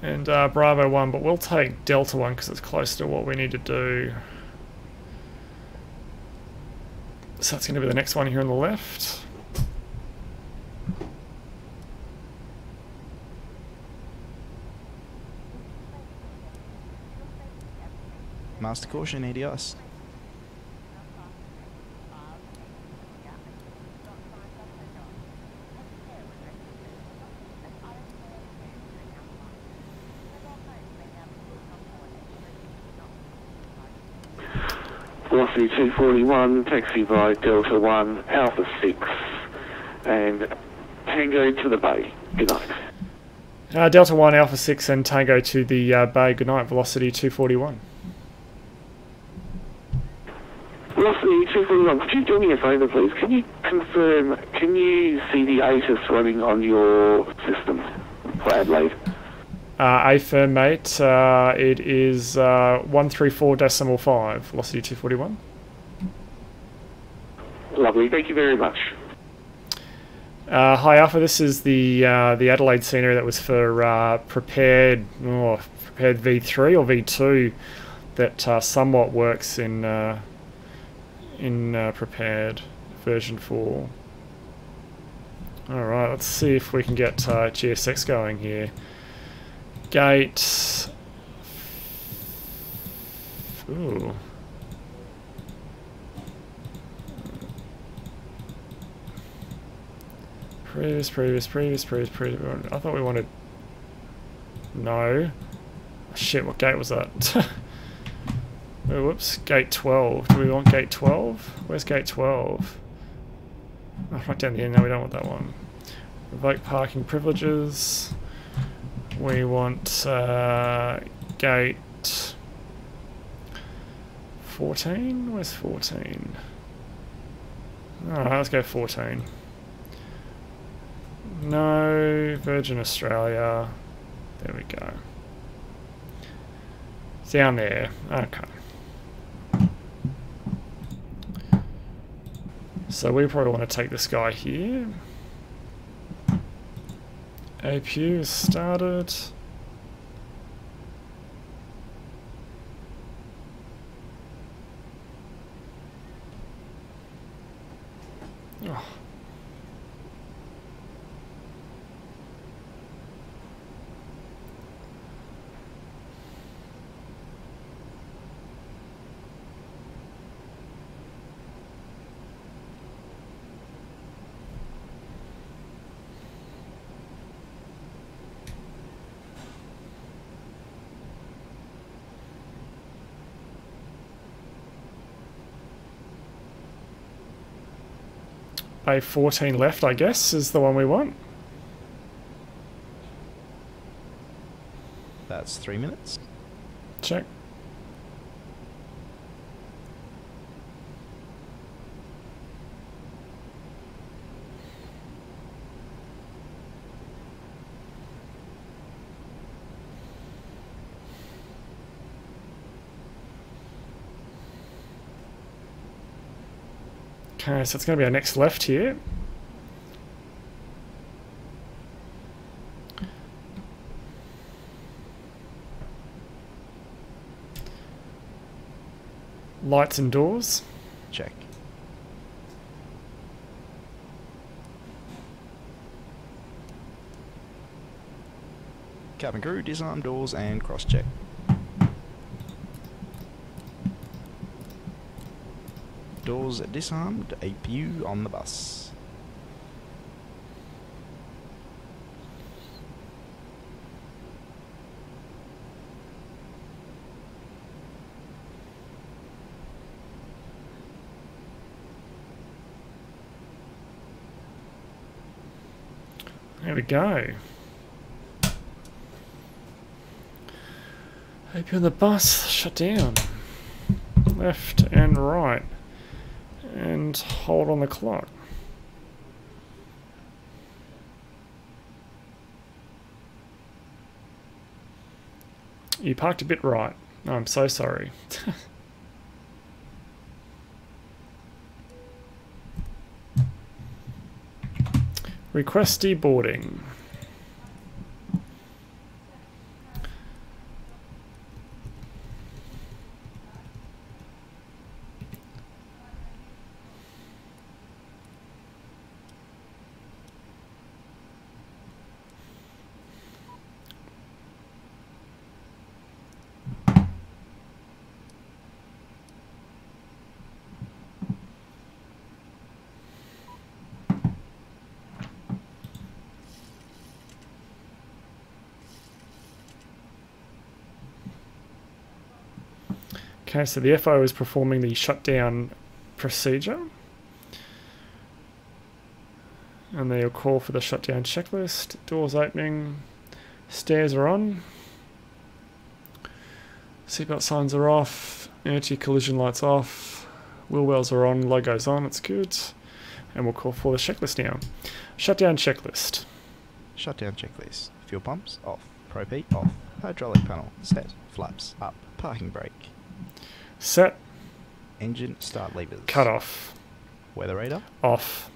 And Bravo 1, but we'll take Delta 1 because it's closer to what we need to do. So that's going to be the next one here on the left. Master caution, ADS. Velocity 241, taxi by Delta 1, Alpha 6, and Tango to the Bay. Good night. Delta 1, Alpha 6, and Tango to the Bay. Good night. Velocity 241. Velocity 241, could you do me a favour, please? Can you confirm, can you see the ATIS running on your system for Adelaide? Affirm, mate. It is 134.5, velocity 241. Lovely, thank you very much. Hi Alpha, this is the Adelaide scenery that was for prepared v3 or v2 that somewhat works in in prepared version 4. Alright, let's see if we can get GSX going here. Gate. Ooh. Previous. I thought we wanted... No. Oh, shit, what gate was that? Oh, whoops, gate 12. Do we want gate 12? Where's gate 12? Oh, right down the end. No, we don't want that one. Revoke parking privileges. We want gate 14? Where's 14? Alright, let's go 14. No, Virgin Australia. There we go. It's down there. Okay. So we probably want to take this guy here. APU is started. Oh. A 14 left, I guess, is the one we want. That's 3 minutes. Check. Okay, so it's going to be our next left here. Lights and doors. Check. Cabin crew, disarm doors and cross-check. Doors disarmed, APU on the bus. There we go. APU on the bus, shut down. Left and right. And hold on the clock. You parked a bit right. Oh, I'm so sorry. Request deboarding. Okay, so the FO is performing the shutdown procedure. And they'll call for the shutdown checklist. Doors opening. Stairs are on. Seatbelt signs are off. Anti-collision lights off. Wheel wells are on. Logo's on. It's good. And we'll call for the checklist now. Shutdown checklist. Shutdown checklist. Fuel pumps off. Propane off. Hydraulic panel set. Flaps up. Parking brake. Set. Engine start levers. Cut off. Weather radar. Off.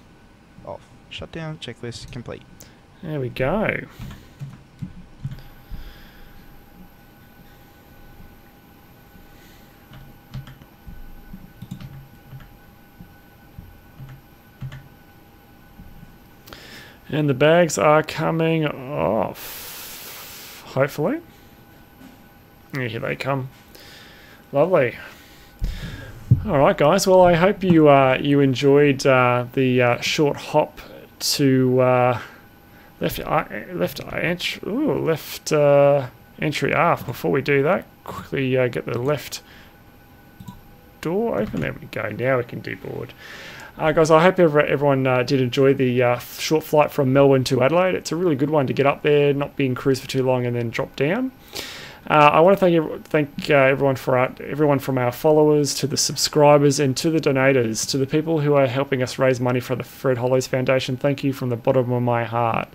Off. Shutdown checklist complete. There we go. And the bags are coming off, hopefully. Yeah, here they come. Lovely. All right, guys. Well, I hope you enjoyed the short hop to left entry aft. Before we do that, quickly get the left door open. There we go. Now we can deboard. Guys, I hope everyone did enjoy the short flight from Melbourne to Adelaide. It's a really good one to get up there, not be in cruise for too long, and then drop down. I want to thank everyone from our followers to the subscribers and to the donators, to the people who are helping us raise money for the Fred Hollows Foundation. Thank you from the bottom of my heart.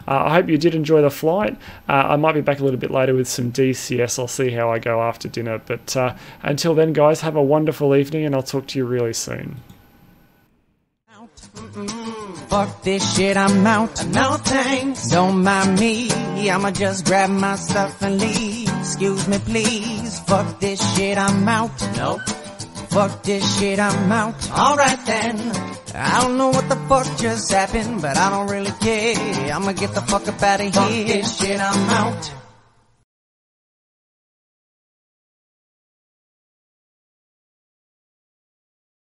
I hope you did enjoy the flight. I might be back a little bit later with some DCS. I'll see how I go after dinner. But until then, guys, have a wonderful evening, and I'll talk to you really soon. Fuck this shit, I'm out. No thanks. Don't mind me. I'ma just grab my stuff and leave. Excuse me, please. Fuck this shit, I'm out. Nope. Fuck this shit, I'm out. Alright then. I don't know what the fuck just happened, but I don't really care. I'ma get the fuck up out of here. Fuck this shit, I'm out.